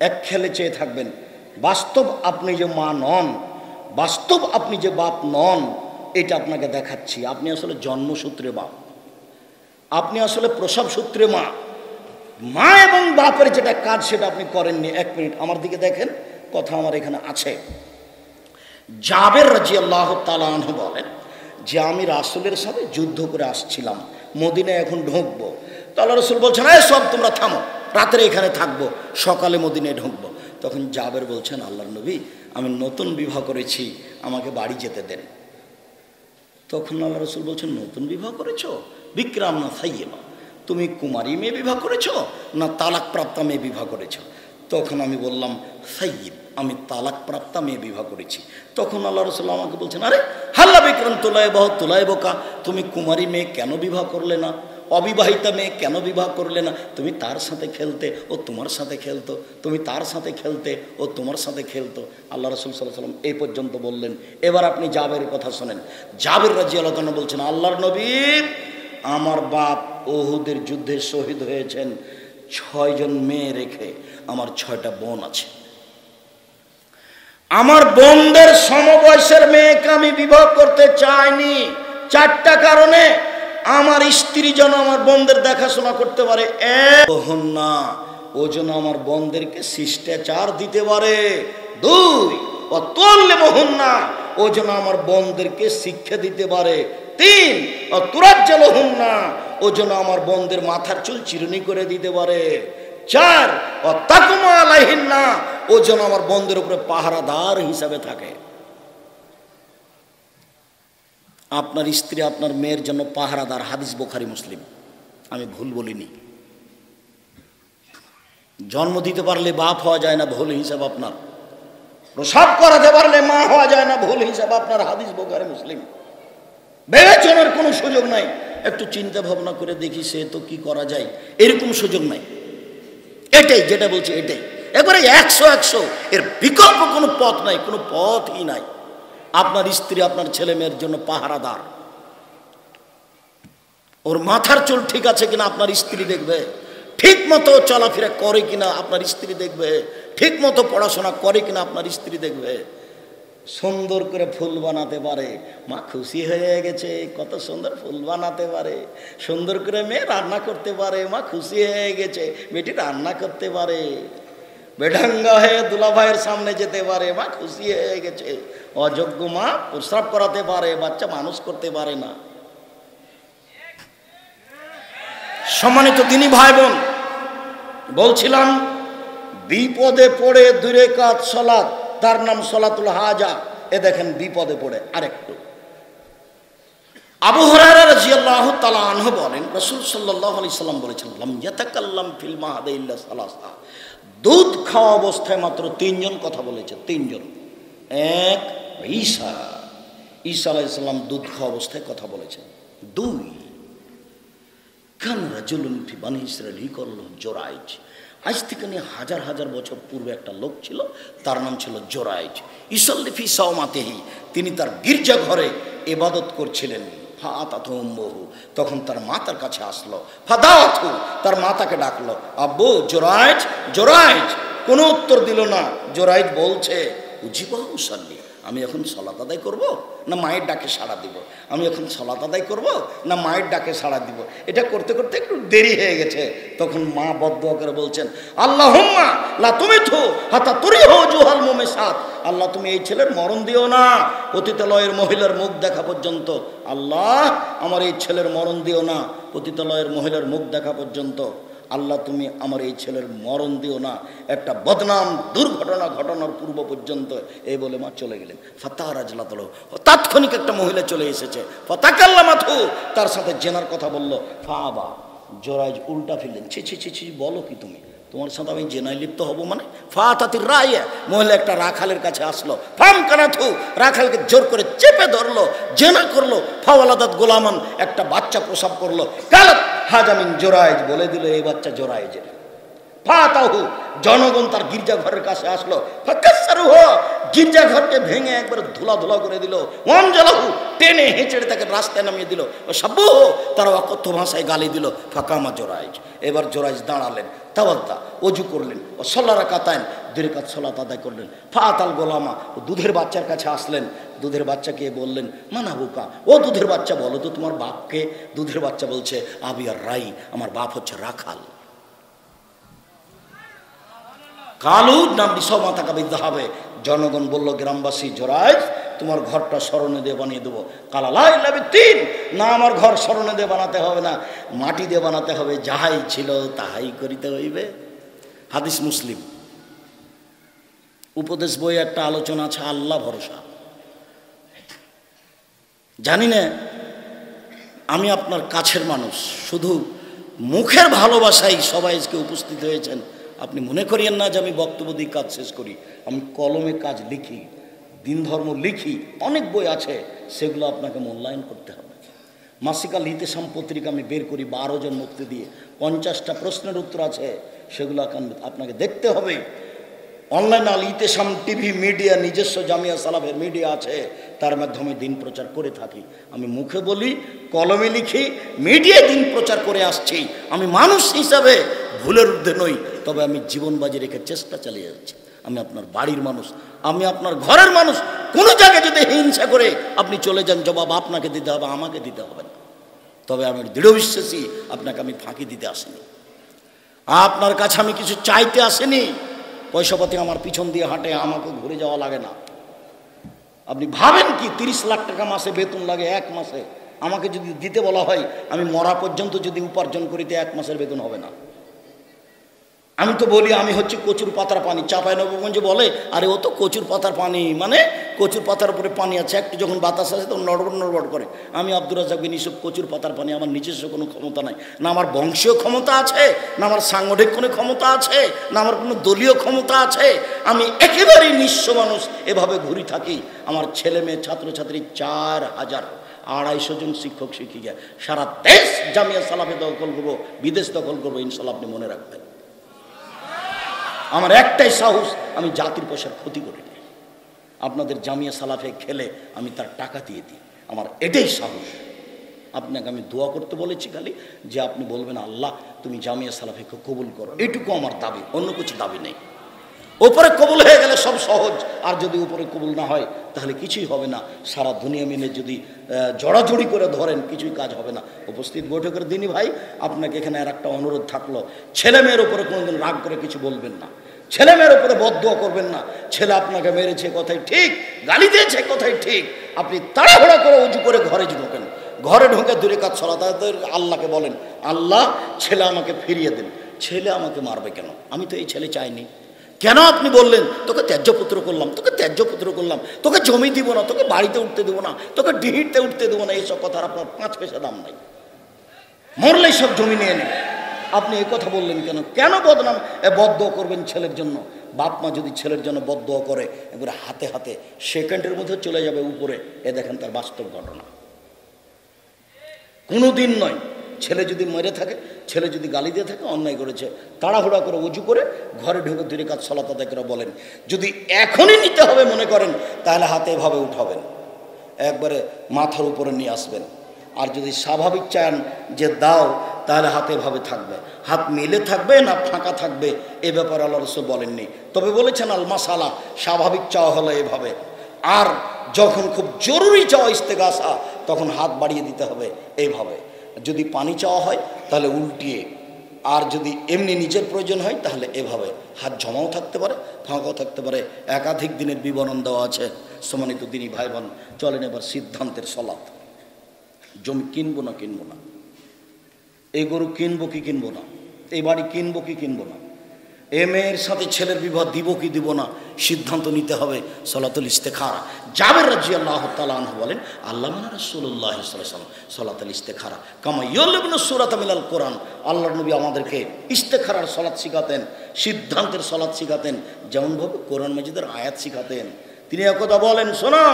A: এক খেলে চেয়ে থাকবেন, বাস্তব আপনি যে মা নন, বাস্তব আপনি যে বাপ নন, এটা আপনাকে দেখাচ্ছি। আপনি আসলে জন্মসূত্রে বাপ, আপনি আসলে প্রসব সূত্রে মা। মা এবং বাপের যেটা কাজ সেটা আপনি করেননি। 1 মিনিট আমার দিকে দেখেন, কথা আমার এখানে আছে। জাবের রাদিয়াল্লাহু তাআলা আনহু বলেন যে আমি রাসূলের সাথে যুদ্ধ করে আসছিলাম, মদিনায় এখন ঢুকবো। তো আল্লাহ রাসূল বলছেন, এই সব তোমরা থামো, রাত্রে এখানে থাকবো, সকালে মদিনায় ঢুকবো। তখন জাবের বলছেন, আল্লাহর নবী, আমি নতুন বিবাহ করেছি, আমাকে বাড়ি যেতে দেন। তখন আল্লাহ রাসূল বলছেন, নতুন বিবাহ করেছো? বিক্রাম না সাইয়্যিবা, তুমি কুমারী মেয়ে বিবাহ করেছো না তালাক প্রাপ্তা মেয়ে বিবাহ করেছো? তখন আমি বললাম, সাইয়্যিব, আমি তালাক প্রাপ্তা মেয়ে বিবাহ করেছি। তখন আল্লাহ রাসূল আমাকে বলছেন, আরে হাল্লা বিক্রাম তোলায় বোকা, তুমি কুমারী মেয়ে কেন বিবাহ করলে না? অবিবাহিতা মেয়ে কেন বিবাহ করলে না? তুমি তার সাথে খেলতে, ও তোমার সাথে খেলতো, তুমি তার সাথে খেলতে, ও তোমার সাথে খেলতো। আল্লাহ রাসূল সাল্লাল্লাহু আলাইহি ওয়াসাল্লাম এই পর্যন্ত বললেন। এবার আপনি জাবের কথা শোনেন। জাবের রাদিয়াল্লাহু আনহু বলছেন, আল্লাহর নবী, আমার বাপ উহুদের যুদ্ধে শহীদ হয়েছেন, 6 জন মেয়ে রেখে, আমার 6টা বোন আছে। আমার বোনদের সমবয়সের মেয়েকে আমি বিবাহ করতে চাইনি 4টা কারণে। আমার স্ত্রী যেন আমার বোনদের দেখাশোনা করতে পারে, বোন না, ও যেন আমার বোনদেরকে শিষ্টাচার দিতে পারে। 2, অতল্য বোন না, ও যেন আমার বোনদেরকে শিক্ষা দিতে পারে। 3, অতুরাজ্জাল বোন না, ও যেন আমার বোনদের মাথার চুল চিরুনি করে দিতে পারে। 4, অতাকুমা আলাইহিন না, ও যেন আমার বোনদের উপরে পাহারাদার হিসাবে থাকে। আপনার স্ত্রী আপনার মেয়ের জন্য পাহারাদার, হাদিস বুখারী মুসলিম, আমি ভুল বলিনি। জন্ম দিতে পারলে বাপ হওয়া যায় না, ভুল হিসাব আপনার। প্রসব করাতে পারলে মা হওয়া যায় না, ভুল হিসাব আপনার, হাদিস বুখারী মুসলিম। বিবেচনার কোনো সুযোগ নাই। একটু চিন্তা ভাবনা করে দেখি সে তো কি করা যায়, এরকম সুযোগ নাই। এটাই যেটা বলছি, এটাই একবারে 100 এর বিকল্প কোনো পথ নাই, কোনো পথই নাই। আপনার স্ত্রী আপনার ছেলে মেয়ের জন্য পাহারাদার। ওর মাথার চুল ঠিক আছে কিনা আপনার স্ত্রী দেখবে, ঠিক মতো চলাফেরা করে কিনা আপনার স্ত্রী দেখবে, ঠিক মতো পড়াশোনা করে কিনা আপনার স্ত্রী দেখবে। সুন্দর করে ফুল বানাতে পারে। মা খুশি হয়ে গেছে, কত সুন্দর ফুল বানাতে পারে। সুন্দর করে মেয়ে রান্না করতে পারে, মা খুশি হয়ে গেছে, মেয়েটি রান্না করতে পারে। বেঢাঙ্গা হয়ে দুলাভাইয়ের সামনে যেতে পারে, মা খুশি হয়ে গেছে। অযোগ্য মা প্রস্রাব করাতে পারে, বাচ্চা মানুষ করতে পারে না। সম্মানিত দিনী ভাই বোন, বলছিলাম বিপদে পড়ে 2 রাকাত সালাত, তার নাম সালাতুল হাজা। এ দেখেন বিপদে পড়ে। আরেকটু আবু হুরায়রা রাদিয়াল্লাহু তাআলা আনহু বলেন, রাসূল সাল্লাল্লাহু আলাইহি সাল্লাম বলেছেন, লাম ইয়াতাকাল্লাম ফিল মাহদি ইল্লা সালাসা। দুধ খাওয়া অবস্থায় মাত্র 3 জন কথা বলেছে। 3 জন। এক, ঈসা আলাইহিস সালাম দুধ খাওয়া অবস্থায় কথা বলেছেন। 2, কান রাজুলুন ফি বানি ইসরাঈল ইকাল্লাহু জুরাইজ। আজ থেকে নিয়ে হাজার হাজার বছর পূর্বে একটা লোক ছিল, তার নাম ছিল জোরাইজ। ইসল্লি ফি সাওমাতিহি, তিনি তার গির্জা ঘরে ইবাদত করছিলেন। ফাআতাতহু উম্মুহু, তখন তার মা তার কাছে আসলো। ফাদাআতহু, তার মা তাকে ডাকলো, আব্বু জোরাইজ, জোরাইজ। কোনো উত্তর দিল না। জোরাইজ বলছে, উজিবা উসাল্লি, আমি এখন সালাত আদায় করব না মায়ের ডাকে সাড়া দিব? আমি এখন সালাত আদায় করব না মায়ের ডাকে সাড়া দিব? এটা করতে করতে একটু দেরি হয়ে গেছে। তখন মা বদদুয়া করে বলছেন, আল্লাহুম্মা লা তুমিতহু হাত্তা তুরিহু জুহাল মুমিসাত। আল্লাহ তুমি এই ছেলের মরণ দিও না পতিতালয়ের মহিলার মুখ দেখা পর্যন্ত। আল্লাহ আমার এই ছেলের মরণ দিও না পতিতালয়ের মহিলার মুখ দেখা পর্যন্ত। আল্লাহ তুমি আমার এই ছেলের মরণ দিও না একটা বদনাম দুর্ঘটনা ঘটনার পূর্ব পর্যন্ত। এই বলে মা চলে গেলেন। ফাতাহ রাজলাতল, তাৎক্ষণিক একটা মহিলা চলে এসেছে। ফাতাকাল্লামাতহু, তার সাথে জেনার কথা বলল। ফাআবা, জোরাইজ উল্টা ফিরলেন, ছি ছি ছি ছি, বলো কি তুমি? তোমার সাথে আমি জেনায় লিপ্ত হব মানে? ফাতাতির রায়া, মহিলা একটা রাখালের কাছে আসলো। ফামকানাতহু, রাখালকে জোর করে চেপে ধরলো, জেনা করলো। ফাওয়ালাদাত গোলামান, একটা বাচ্চা প্রসব করলো। কালাত হাজামিন জোরাইজ, বলে দিল এই বাচ্চা জোরাইজের। ফাতাহু, জনগণ তার গির্জা ঘরের কাছে আসলো। ফাকাসসারুহু, গির্জা ঘরকে ভেঙে একবার ধুলা ধুলা করে দিল। ওয়ানজালাহু, টেনে হেঁচড়ে তাকে রাস্তায় নামিয়ে দিল। ও সাব্বুহু, তারা অকথ্য ভাষায় গালি দিল। ফাকামা জোরাইজ, এবার জোরাইজ দাঁড়ালেন। তাওয়াদ্দা, ওযু করলেন। ও সাল্লা রাকাতাইন, 2 রাকাত সালাত আদায় করলেন। ফাআতাল গোলামা, ও দুধের বাচ্চার কাছে আসলেন। দুধের বাচ্চাকে বললেন, মানাবুকা, ও দুধের বাচ্চা বলো তো তোমার বাপকে? দুধের বাচ্চা বলছে, আবিয়ার রাই, আমার বাপ হচ্ছে রাখাল। কালু নাম বিসমাতাকা বিদ্যাহাবে, জনগণ বলল, গ্রামবাসী জোরাইজ তোমার ঘরটা স্মরণে দিয়ে বানিয়ে দেবো। কালালা ইল্লা বিত্তিন, না আমার ঘর স্মরণে দিয়ে বানাতে হবে না, মাটি দিয়ে বানাতে হবে। যাহাই ছিল তাহাই করিতে হইবে। হাদিস মুসলিম। উপদেশ বই একটা আলোচনা আছে, আল্লাহ ভরসা। জানি না আমি আপনার কাছের মানুষ, শুধু মুখের ভালোবাসাই সবাই আজকে উপস্থিত হয়েছেন। আপনি মনে করিয়েন না যে আমি বক্তব্য দিয়ে কাজ শেষ করি। আমি কলমে কাজ লিখি, দিন ধর্ম লিখি, অনেক বই আছে, সেগুলো আপনাকে মূল্যায়ন করতে হবে। মাসিকা লিতেসাম পত্রিকা আমি বের করি 12 জন মুক্তি দিয়ে, 50টা প্রশ্নের উত্তর আছে, সেগুলো আপনাকে দেখতে হবে। অনলাইন আল ইতেসাম টিভি মিডিয়া, নিজস্ব জামিয়া সালাফের মিডিয়া আছে, তার মাধ্যমে দিন প্রচার করে থাকি। আমি মুখে বলি, কলমে লিখি, মিডিয়ায় দিন প্রচার করে আসছি। আমি মানুষ হিসাবে ভুলের ঊর্ধ্বে নই, তবে আমি জীবন বাজি রেখে চেষ্টা চালিয়ে যাচ্ছি। আমি আপনার বাড়ির মানুষ, আমি আপনার ঘরের মানুষ। কোনো জায়গায় যদি হিংসা করে আপনি চলে যান, জবাব আপনাকে দিতে হবে, আমাকে দিতে হবে না। তবে আমি দৃঢ় বিশ্বাসী, আপনাকে আমি ফাঁকি দিতে আসিনি, আপনার কাছে আমি কিছু চাইতে আসিনি। পয়সাপাতি আমার পিছন দিয়ে হাঁটে, আমাকে ঘুরে যাওয়া লাগে না। আপনি ভাবেন কি 30 লাখ টাকা মাসে বেতন লাগে এক মাসে? আমাকে যদি দিতে বলা হয়, আমি মরা পর্যন্ত যদি উপার্জন করিতে 1 মাসের বেতন হবে না। আমি তো বলি আমি হচ্ছে কচুর পাতার পানি। চাঁপাইনবাবগঞ্জে বলে, আরে ও তো কচুর পাতার পানি, মানে কচুর পাতার উপরে পানি আছে, একটু যখন বাতাস আসে তখন নড়বড় নড়বড় করে। আমি আব্দুর রাজ্জাক বিন ইউসুফ কচুর পাতার পানি। আমার নিজস্ব কোনো ক্ষমতা নাই, না আমার বংশীয় ক্ষমতা আছে, না আমার সাংগঠনিক কোনো ক্ষমতা আছে, না আমার কোনো দলীয় ক্ষমতা আছে। আমি একেবারেই নিঃস্ব মানুষ, এভাবে ঘুরি থাকি। আমার ছেলে মেয়ে ছাত্রছাত্রী 4,250 জন শিক্ষক শিক্ষিকা, সারা দেশ জামিয়া সালাফে দখল করবো, বিদেশ দখল করবো, ইনশাল্লাহ আপনি মনে রাখবেন। আমার একটাই সাহস, আমি জাতির পয়সার ক্ষতি করি না। আপনাদের জামিয়া সালাফে খেলে আমি তার টাকা দিয়ে দিই, আমার এটাই সাহস। আপনাকে আমি দোয়া করতে বলেছি খালি, যে আপনি বলবেন আল্লাহ তুমি জামিয়া সালাফেকে কবুল করো, এটুকু আমার দাবি, অন্য কিছু দাবি নেই। উপরে কবুল হয়ে গেলে সব সহজ, আর যদি উপরে কবুল না হয় তাহলে কিছুই হবে না। সারা দুনিয়া মিলে যদি জড়াজড়ি করে ধরেন কিছুই কাজ হবে না। উপস্থিত বৈঠকের দিনই ভাই আপনাকে এখানে আর একটা অনুরোধ থাকলো, ছেলে মেয়ের উপরে কোনোদিন রাগ করে কিছু বলবেন না, ছেলে মেয়ের উপরে বদদোয়া করবেন না। ছেলে আপনাকে মেরেছে কথাই ঠিক, গালি দিয়েছে কথাই ঠিক, আপনি তাড়াহুড়া করে উঁচু করে ঘরে ঢোকেন, ঘরে ঢোকে 2 রাকাত সালাত আল্লাহকে বলেন, আল্লাহ ছেলে আমাকে ফিরিয়ে দেন, ছেলে আমাকে মারবে কেন, আমি তো এই ছেলে চাইনি, কেন আপনি বললেন তোকে ত্যায্যপুত্র করলাম, তোকে ত্যায্যপুত্র করলাম, তোকে জমি দিব না, তোকে বাড়িতে উঠতে দেবো না, তোকে ডিহিটতে উঠতে দেবো না, এইসব কথার আপনার 5 পয়সা দাম নাই, মরলেই সব জমি নিয়ে নেন। আপনি এই কথা বললেন কেন, কেন বদনাম বদদোয়া করবেন ছেলের জন্য? বাপ মা যদি ছেলের জন্য বদদোয়া করে এবারে হাতে হাতে সেকেন্ডের মধ্যে চলে যাবে উপরে। এ দেখেন তার বাস্তব ঘটনা, কোনো দিন নয়। ছেলে যদি মেরে থাকে, ছেলে যদি গালি দিয়ে থাকে, অন্যায় করেছে, তাড়াহুড়া করে উজু করে ঘরে ঢুকে 2 রাকাত সালাত আদায় করে বলেন। যদি এখনই নিতে হবে মনে করেন তাহলে হাতে এভাবে উঠাবেন, একবারে মাথার উপরে নিয়ে আসবেন। আর যদি স্বাভাবিক চান যে দাও, তাহলে হাতে এভাবে থাকবে, হাত মিলে থাকবে না ফাঁকা থাকবে, এ ব্যাপারে আল্লাহ রাসূল বলেননি, তবে বলেছেন আল মাসালা, স্বাভাবিক চাওয়া হলো এভাবে। আর যখন খুব জরুরি চাওয়া ইস্তেগাসা, তখন হাত বাড়িয়ে দিতে হবে এইভাবে। যদি পানি চাওয়া হয় তাহলে উল্টিয়ে, আর যদি এমনি নিজের প্রয়োজন হয় তাহলে এভাবে। হাত জমাও থাকতে পারে, ফাঁকাও থাকতে পারে, একাধিক দিনের বিবরণ দেওয়া আছে। সম্মানিত দিনী ভাই বোন, চলেন এবার সিদ্ধান্তের সলাত। জমি কিনবো না কিনবো না, এই গরু কিনবো কি কিনবো না, এই বাড়ি কিনবো কি কিনবো না, এ মেয়ের সাথে ছেলের বিবাহ দিব কি দিব না, সিদ্ধান্ত নিতে হবে সলাতুল ইস্তেখারা। জাবের রাদিয়াল্লাহু তাআলা আনহু বলেন, আল্লামা রাসূলুল্লাহ সাল্লাল্লাহু আলাইহি ওয়াসাল্লাম সলাতুল ইস্তেখারা কামা ইয়ালবুনু সূরাতা মিনাল কোরআন। আল্লাহর নবী আমাদেরকে ইস্তেখারার সলাত শিখাতেন, সিদ্ধান্তের সলাত শিখাতেন, যেমনভাবে কোরআন মাজিদের আয়াত শিখাতেন। তিনি একথা বলেন, শোনো,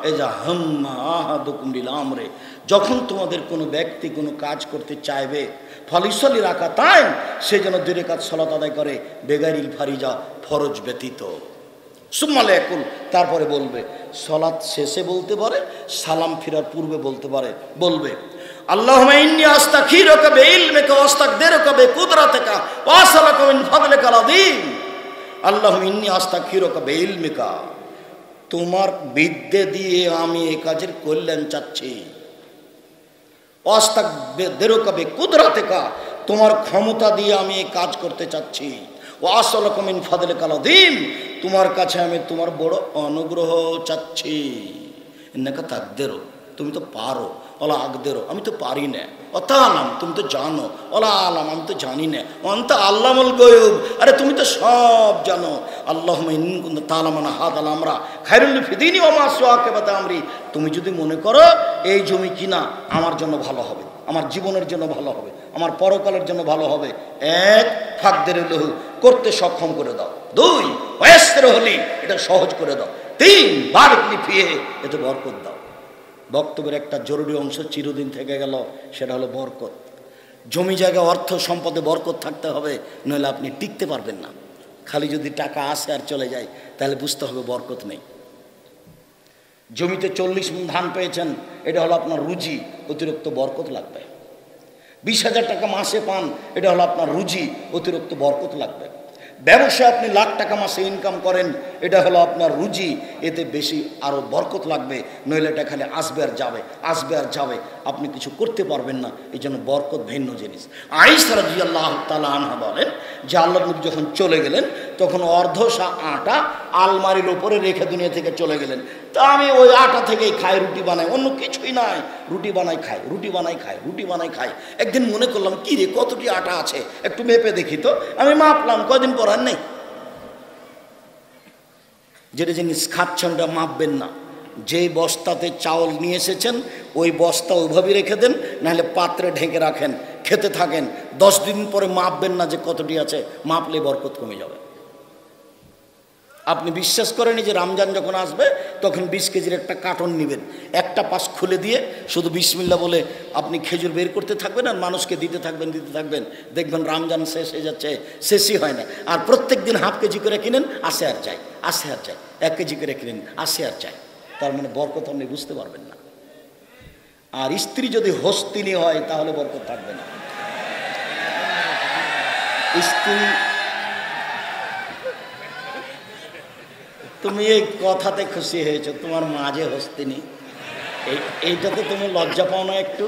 A: এই যে হাম্মা আহাদুকুম বিল আমরে, যখন তোমাদের কোনো ব্যক্তি কোনো কাজ করতে চাইবে, ফলিসলি রাকাতাইন, সে যেন 2 রাকাত সালাত আদায় করে, বেগাইরিল ফারিজা, ফরজ ব্যতীত। সুম্মালে একুল, তারপরে বলবে, সলাত শেষে বলতে পারে, সালাম ফিরার পূর্বে বলতে পারে, বলবে আল্লাহুম্মা ইন্নী আস্তাগফিরুকা বিইলমিকা ওয়া আস্তাগদিরুকা বিকুদরাতিকা ওয়া আসআলুকা মিন ফাদলিকাল আযীম। আল্লাহুম্মা ইন্নী আস্তাগফিরুকা বিইলমিকা, তোমার বিদ্যে দিয়ে আমি এই কাজের কল্যাণ চাচ্ছি, ওয়াস্তাগদিরুকা বিকুদরাতিকা, তোমার ক্ষমতা দিয়ে আমি এই কাজ করতে চাচ্ছি, ওয়া আসআলুকা মিন ফাদলিকাল আযীম, তোমার কাছে আমি তোমার বড় অনুগ্রহ চাচ্ছি। ইন্নাকা তাকদিরু, তুমি তো পারো, ওলা আকদেরো, আমি তো পারি না, অতালাম, তুমি তো জানো, ওলা আলাম, আমি তো জানি না, অন্ত আল্লামুল গায়ব, আরে তুমি তো সব জানো। আল্লাহুম্মা ইন কুনতা তা'লামুনা হাযাল আমরা খায়রুল ফি দীনি ওয়া মা সুআকিবাতি আমরি, তুমি যদি মনে করো এই জমি কিনা আমার জন্য ভালো হবে, আমার জীবনের জন্য ভালো হবে, আমার পরকালের জন্য ভালো হবে, 1 ফাকদের লহু, করতে সক্ষম করে দাও, 2 ওয়াসর হলি, এটা সহজ করে দাও, 3 বারিকলি ফিহে, এতে বরকত দাও। বক্তব্যের একটা জরুরি অংশ চিরদিন থেকে গেল, সেটা হলো বরকত। জমি জায়গা অর্থ সম্পদে বরকত থাকতে হবে, নইলে আপনি টিকতে পারবেন না। খালি যদি টাকা আসে আর চলে যায় তাহলে বুঝতে হবে বরকত নেই। জমিতে 40 মণ ধান পেয়েছেন, এটা হলো আপনার রুজি, অতিরিক্ত বরকত লাগবে। 20,000 টাকা মাসে পান, এটা হলো আপনার রুজি, অতিরিক্ত বরকত লাগবে। ব্যবসা আপনি লাখ টাকা মাসে ইনকাম করেন, এটা হলো আপনার রুজি, এতে বেশি আরও বরকত লাগবে, নইলে এটা খালি আসবে আর যাবে, আসবে আর যাবে, আপনি কিছু করতে পারবেন না। এই জন্য বরকত ভিন্ন জিনিস। আয়েশা রাদিয়াল্লাহু তাআলা আনহা বলেন যে আল্লাহর নবী যখন চলে গেলেন তখন অর্ধশা আটা আলমারির ওপরে রেখে দুনিয়া থেকে চলে গেলেন। তা আমি ওই আটা থেকেই খাই, রুটি বানাই, অন্য কিছুই নাই, রুটি বানাই খাই, রুটি বানাই খাই, রুটি বানাই খাই। একদিন মনে করলাম, কি রে কতটি আটা আছে, একটু মেপে দেখি তো। আমি মাপলাম, কদিন পর আর নেই। যেটা জিনিস খাচ্ছেন ওটা মাপবেন না, যেই বস্তাতে চাউল নিয়ে এসেছেন ওই বস্তা ওইভাবেই রেখে দেন, নাহলে পাত্রে ঢেকে রাখেন, খেতে থাকেন। 10 দিন পরে মাপবেন না যে কতটি আছে, মাপলে বরকত কমে যাবে। আপনি বিশ্বাস করেন যে রমজান যখন আসবে তখন 20 কেজির একটা কার্টন নেবেন, একটা পাশ খুলে দিয়ে শুধু বিসমিল্লাহ বলে আপনি খেজুর বের করতে থাকবেন আর মানুষকে দিতে থাকবেন, দেখবেন রমজান শেষ হয়ে যাচ্ছে, শেষই হয় না। আর প্রত্যেক দিন হাফ কেজি করে কিনেন, আসে আর যায়, আসে আর যায়, 1 কেজি করে কিনেন, আসে আর যায়। তার মানে বরকত আপনি বুঝতে পারবেন না। আর স্ত্রী যদি হস্তিনী হয় তাহলে বরকত থাকবে না। স্ত্রী তুমি এই কথাতে খুশি হয়েছো, তোমার মাঝে হস্তিনি, এইটাতে তুমি লজ্জা পাও না একটু?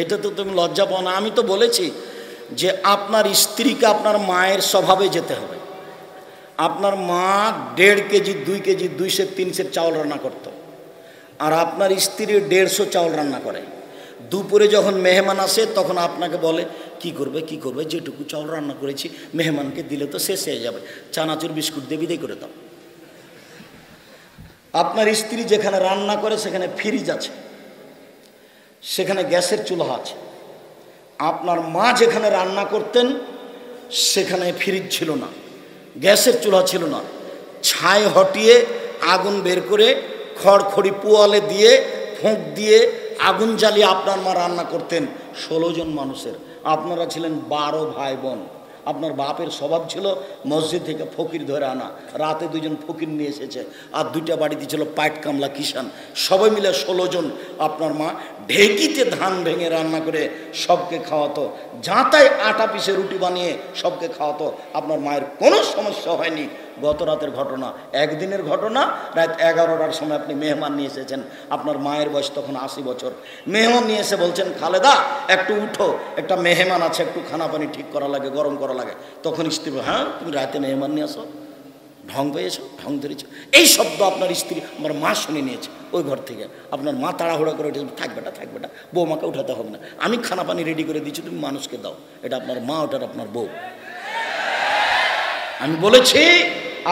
A: এটা তো তুমি লজ্জা পাও না? আমি তো বলেছি যে আপনার স্ত্রীকে আপনার মায়ের স্বভাবে যেতে হবে। আপনার মা 1.5 কেজি 2 কেজি 2 সের 3 সের চাউল রান্না করত, আর আপনার স্ত্রী 150 চাউল রান্না করে। দুপুরে যখন মেহমান আসে তখন আপনাকে বলে কি করবে কি করবে, যেটুকু চাউল রান্না করেছি মেহমানকে দিলে তো শেষ হয়ে যাবে, চানাচুর বিস্কুট দিয়ে বিদায় করে দাও। আপনার স্ত্রী যেখানে রান্না করে সেখানে ফ্রিজ আছে, সেখানে গ্যাসের চুলা আছে। আপনার মা যেখানে রান্না করতেন সেখানে ফ্রিজ ছিল না, গ্যাসের চুলা ছিল না, ছাই হটিয়ে আগুন বের করে খড়খড়ি পোয়ালে দিয়ে ফোঁক দিয়ে আগুন জ্বালিয়ে আপনার মা রান্না করতেন 16 জন মানুষের। আপনারা ছিলেন 12 ভাই বোন। আপনার বাপের স্বভাব ছিল মসজিদ থেকে ফকির ধরে আনা, রাতে 2 জন ফকির নিয়ে এসেছে, আর 2টা বাড়িতে ছিল পাইট কামলা কিষান, সবাই মিলে 16 জন। আপনার মা ঢেকিতে ধান ভেঙে রান্না করে সবকে খাওয়াতো, জাঁতায় আটা পিষে রুটি বানিয়ে সবকে খাওয়াতো। আপনার মায়ের কোনো সমস্যা হয়নি। গত রাতের ঘটনা, একদিনের ঘটনা, রাত 11টার সময় আপনি মেহমান নিয়ে এসেছেন। আপনার মায়ের বয়স তখন 80 বছর। মেহমান নিয়ে এসে বলছেন খালেদা একটু উঠো, একটা মেহমান আছে, একটু খানা পানি ঠিক করা লাগে, গরম করা লাগে। তখন স্ত্রী, হ্যাঁ তুমি রাতে মেহমান নিয়ে আসো, ঢং পেয়েছো, ঢং ধরেছো। এই শব্দ আপনার স্ত্রী, আমার মা শুনে নিয়েছে ওই ঘর থেকে। আপনার মা তাড়াহুড়া করে উঠে, থাকবেটা থাকবেটা, বৌমাকে উঠাতে হবে না, আমি খানা পানি রেডি করে দিচ্ছি, তুমি মানুষকে দাও। এটা আপনার মা, ওটার আপনার বউ। আমি বলেছি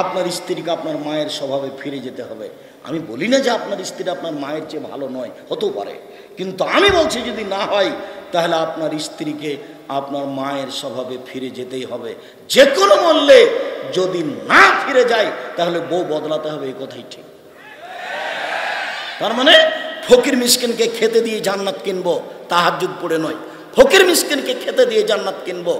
A: আপনার স্ত্রীকে আপনার মায়ের স্বভাবে ফিরে যেতে হবে। আমি বলি না যে আপনার স্ত্রী আপনার মায়ের চেয়ে ভালো নয়, হতেও পারে, কিন্তু আমি বলছি যদি না হয় তাহলে আপনার স্ত্রীকে আপনার মায়ের স্বভাবে ফিরে যেতেই হবে যে কোনো মূল্যে। যদি না ফিরে যায় তাহলে বউ বদলাতে হবে, এই কথাই ঠিক। তার মানে ফকির মিসকিনকে খেতে দিয়ে জান্নাত কিনবো তাহাজ্জুদ পড়ে নয়, ফকির মিসকিনকে খেতে দিয়ে জান্নাত কিনবো,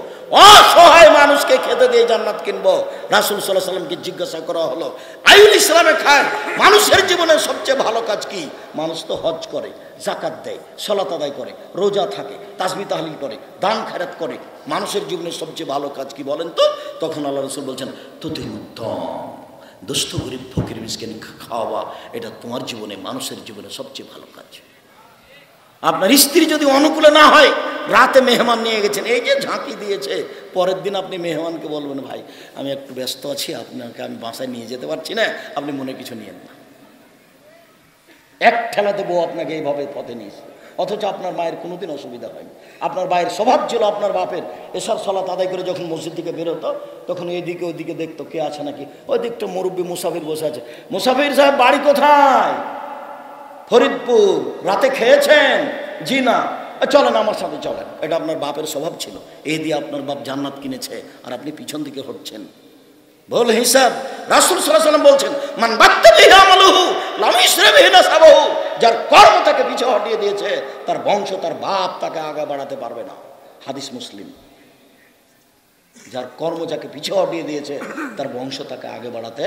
A: অসহায় মানুষকে খেতে দিয়ে জান্নাত কিনবো। রাসূল সাল্লাল্লাহু আলাইহি ওয়াসাল্লামকে জিজ্ঞাসা করা হলো আইউল ইসলামে খায়, মানুষের জীবনে সবচেয়ে ভালো কাজ কি? মানুষ তো হজ করে, যাকাত দেয়, সালাত আদায় করে, রোজা থাকে, তাসবিহ তাহলিল করে, দান খেরাত করে, মানুষের জীবনে সবচেয়ে ভালো কাজ কি বলেন তো? তখন আল্লাহ রাসূল বলছেন তুতি উত্তম, দুস্থ গরিব ফকির মিসকিন খাওয়াবা, এটা তোমার জীবনে, মানুষের জীবনে সবচেয়ে ভালো কাজ। আপনার স্ত্রী যদি অনুকূলে না হয়, রাতে মেহমান নিয়ে গেছেন, এই যে ঝাঁকি দিয়েছে, পরের দিন আপনি মেহমানকে বলবেন ভাই আমি একটু ব্যস্ত আছি, আপনাকে আমি বাসায় নিয়ে যেতে পারছি না, আপনি মনে কিছু নিয়েন না। এক ঠেলাতে বউ আপনাকে এইভাবে পথে নিয়েছে, অথচ আপনার মায়ের কোনোদিন অসুবিধা হয়নি। আপনার মায়ের স্বভাব ছিল, আপনার বাপের এসব সালাত আদায় করে যখন মসজিদ থেকে বেরোতো তখন এইদিকে ওইদিকে দেখতো কে আছে নাকি। ওই দিকটা মুরব্বী মুসাফির বসে আছে, মুসাফির সাহেব বাড়ি কোথায়? ফরিদপুর। রাতে খেয়েছেন? জি না। চলেন আমার সাথে চলেন। এটা আপনার বাপের স্বভাব ছিল, এই দিয়ে আপনার বাপ জান্নাত কিনেছে, আর আপনি পিছন দিকে হচ্ছেন। বল হিসাব। রাসূল সাল্লাল্লাহু আলাইহি ওয়াসাল্লাম বলছেন মান বাত্তাবিহি আমালুহু লাম ইসরিবিহি নাসাবুহু, যার কর্ম তাকে পিছে হটিয়ে দিয়েছে তার বংশ, তার বাপ তাকে আগে বাড়াতে পারবে না। হাদিস মুসলিম। যার কর্ম যাকে পিছে হটিয়ে দিয়েছে তার বংশ তাকে আগে বাড়াতে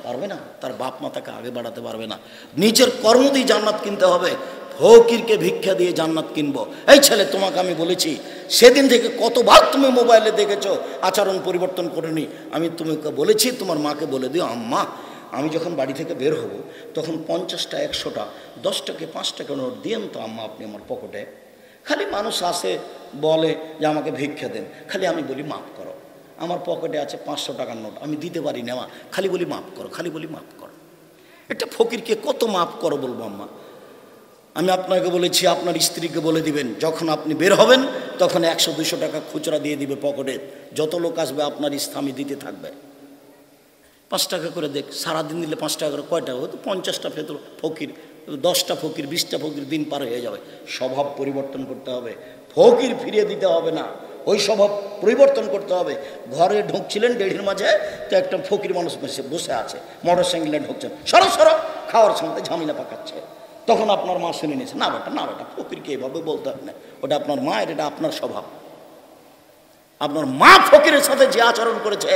A: পারবে না, তার বাপ মা তাকে আগে বাড়াতে পারবে না। নিজের কর্ম দিয়ে জান্নাত কিনতে হবে, ফকিরকে ভিক্ষা দিয়ে জান্নাত কিনবো। এই ছেলে, তোমাকে আমি বলেছি সেদিন থেকে কতবার তুমি মোবাইলে দেখেছো আচরণ পরিবর্তন করেনি। আমি তোমাকে বলেছি তোমার মাকে বলে দিও আম্মা আমি যখন বাড়ি থেকে বের হব তখন 50টা 100টা 10 টাকা 5 টাকা নোট দিয়েন তো আম্মা আপনি আমার পকেটে। খালি মানুষ আসে বলে যে আমাকে ভিক্ষা দেন, খালি আমি বলি মাফ করো, আমার পকেটে আছে 500 টাকার নোট, আমি দিতে পারি না মা, খালি বলি মাফ করো, খালি বলি মাফ করো। একটা ফকিরকে কত মাফ করো বলবো আম্মা? আমি আপনাকে বলেছি আপনার স্ত্রীকে বলে দিবেন যখন আপনি বের হবেন তখন 100-200 টাকা খুচরা দিয়ে দিবে পকেটে, যত লোক আসবে আপনার স্বামী দিতে থাকবে। 5 টাকা করে দেখ, সারাদিন দিলে 5 টাকা করে কয়টা হয়তো 50টা ফকির, 10টা ফকির 20টা ফকির দিন পার হয়ে যাবে। স্বভাব পরিবর্তন করতে হবে, ফকির ফিরিয়ে দিতে হবে না, ওই স্বভাব পরিবর্তন করতে হবে। ঘরে ঢুকছিলেন দেড়ির মাঝে তো একটা ফকির মানুষ বসে আছে, মোটর সাইকেলে ঢুকছেন, সরো সরো, খাওয়ার সময় ঝামেলা পাকাচ্ছে। তখন আপনার মা শুনে নিয়েছে, না বেটা না বেটা, ফকিরকে এভাবে বলতে হবে না, ওটা আপনার মায়ের, এটা আপনার স্বভাব। আপনার মা ফকিরের সাথে যে আচরণ করেছে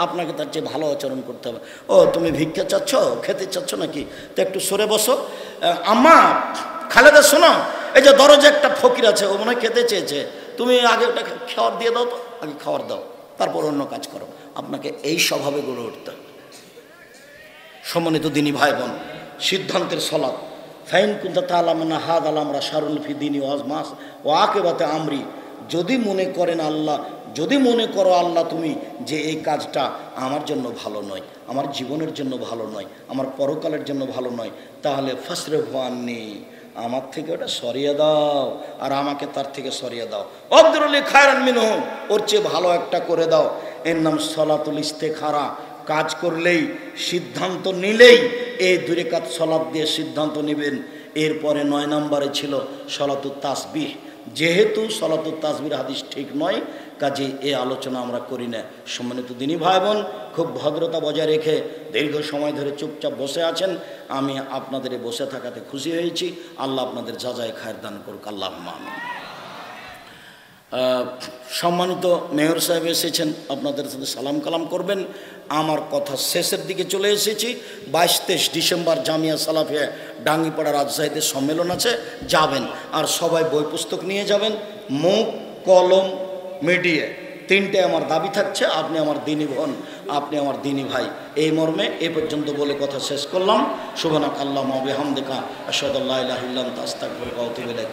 A: আপনাকে তার চেয়ে ভালো আচরণ করতে হবে। ও তুমি ভিক্ষা চাচ্ছ, খেতে চাচ্ছ নাকি? তো একটু সরে বসো। আম্মা খালেদা শোনো, এই যে দরজা একটা ফকির আছে, ও মনে হয় খেতে চেয়েছে, তুমি আগে একটা খাওয়ার দিয়ে দাও তো, আগে খাওয়ার দাও। তারপর অন্য কাজ করো। আপনাকে এই স্বভাবে গড়ে উঠতে হবে। সম্মানিত দিনী ভাই বোন, সিদ্ধান্তের সলাৎ ফাইন কুনতা তাআলামুনা হাদ আলামরা শারুল ফি দিনি ওয়াজ মাস ও আকিবাতে আমরি, যদি মনে করেন আল্লাহ, যদি মনে করো আল্লাহ তুমি যে এই কাজটা আমার জন্য ভালো নয়, আমার জীবনের জন্য ভালো নয়, আমার পরকালের জন্য ভালো নয়, তাহলে ফাসরিফু আন্নি, আমার থেকে ওটা সরিয়ে দাও আর আমাকে তার থেকে সরিয়ে দাও। আব্দুল্লাহ খায়রান মিনহু, ওর চেয়ে ভালো একটা করে দাও। এর নাম সলাতুল ইস্তেখারা। কাজ করলেই, সিদ্ধান্ত নিলেই এই 2 রাকাত সলাত দিয়ে সিদ্ধান্ত নেবেন। এরপরে 9 নম্বরে ছিল সলাতুত তাসবিহ। যেহেতু সলাতুত তাসবির হাদিস ঠিক নয়, কাজে এই আলোচনা আমরা করি না। সম্মানিত দিনী ভাই বোন, খুব ভদ্রতা বজায় রেখে দীর্ঘ সময় ধরে চুপচাপ বসে আছেন, আমি আপনাদের বসে থাকাতে খুশি হয়েছি। আল্লাহ আপনাদের যাজায় খায়ের দান করুক, আল্লাহুম্মা আমিন। সম্মানিত মেয়র সাহেব এসেছেন, আপনাদের সাথে সালাম কালাম করবেন। আমার কথা শেষের দিকে চলে এসেছি। 22-23 ডিসেম্বর জামিয়া সালাফিয়া ডাঙ্গিপাড়া রাজশাহীতে সম্মেলন আছে, যাবেন। আর সবাই বই পুস্তক নিয়ে যাবেন, মুখ কলম মিডিয়া 3টে আমার দাবি থাকছে। আপনি আমার দিনী বোন, আপনি আমার দিনী ভাই। এই মর্মে এ পর্যন্ত বলে কথা শেষ করলাম। সুবহানাক আল্লাহুম্মা ওয়া বিহামদিকা আশহাদু আল্লা ইলাহা ইল্লা আনতা আস্তাগফিরুকা ওয়া আতুবু ইলাইক।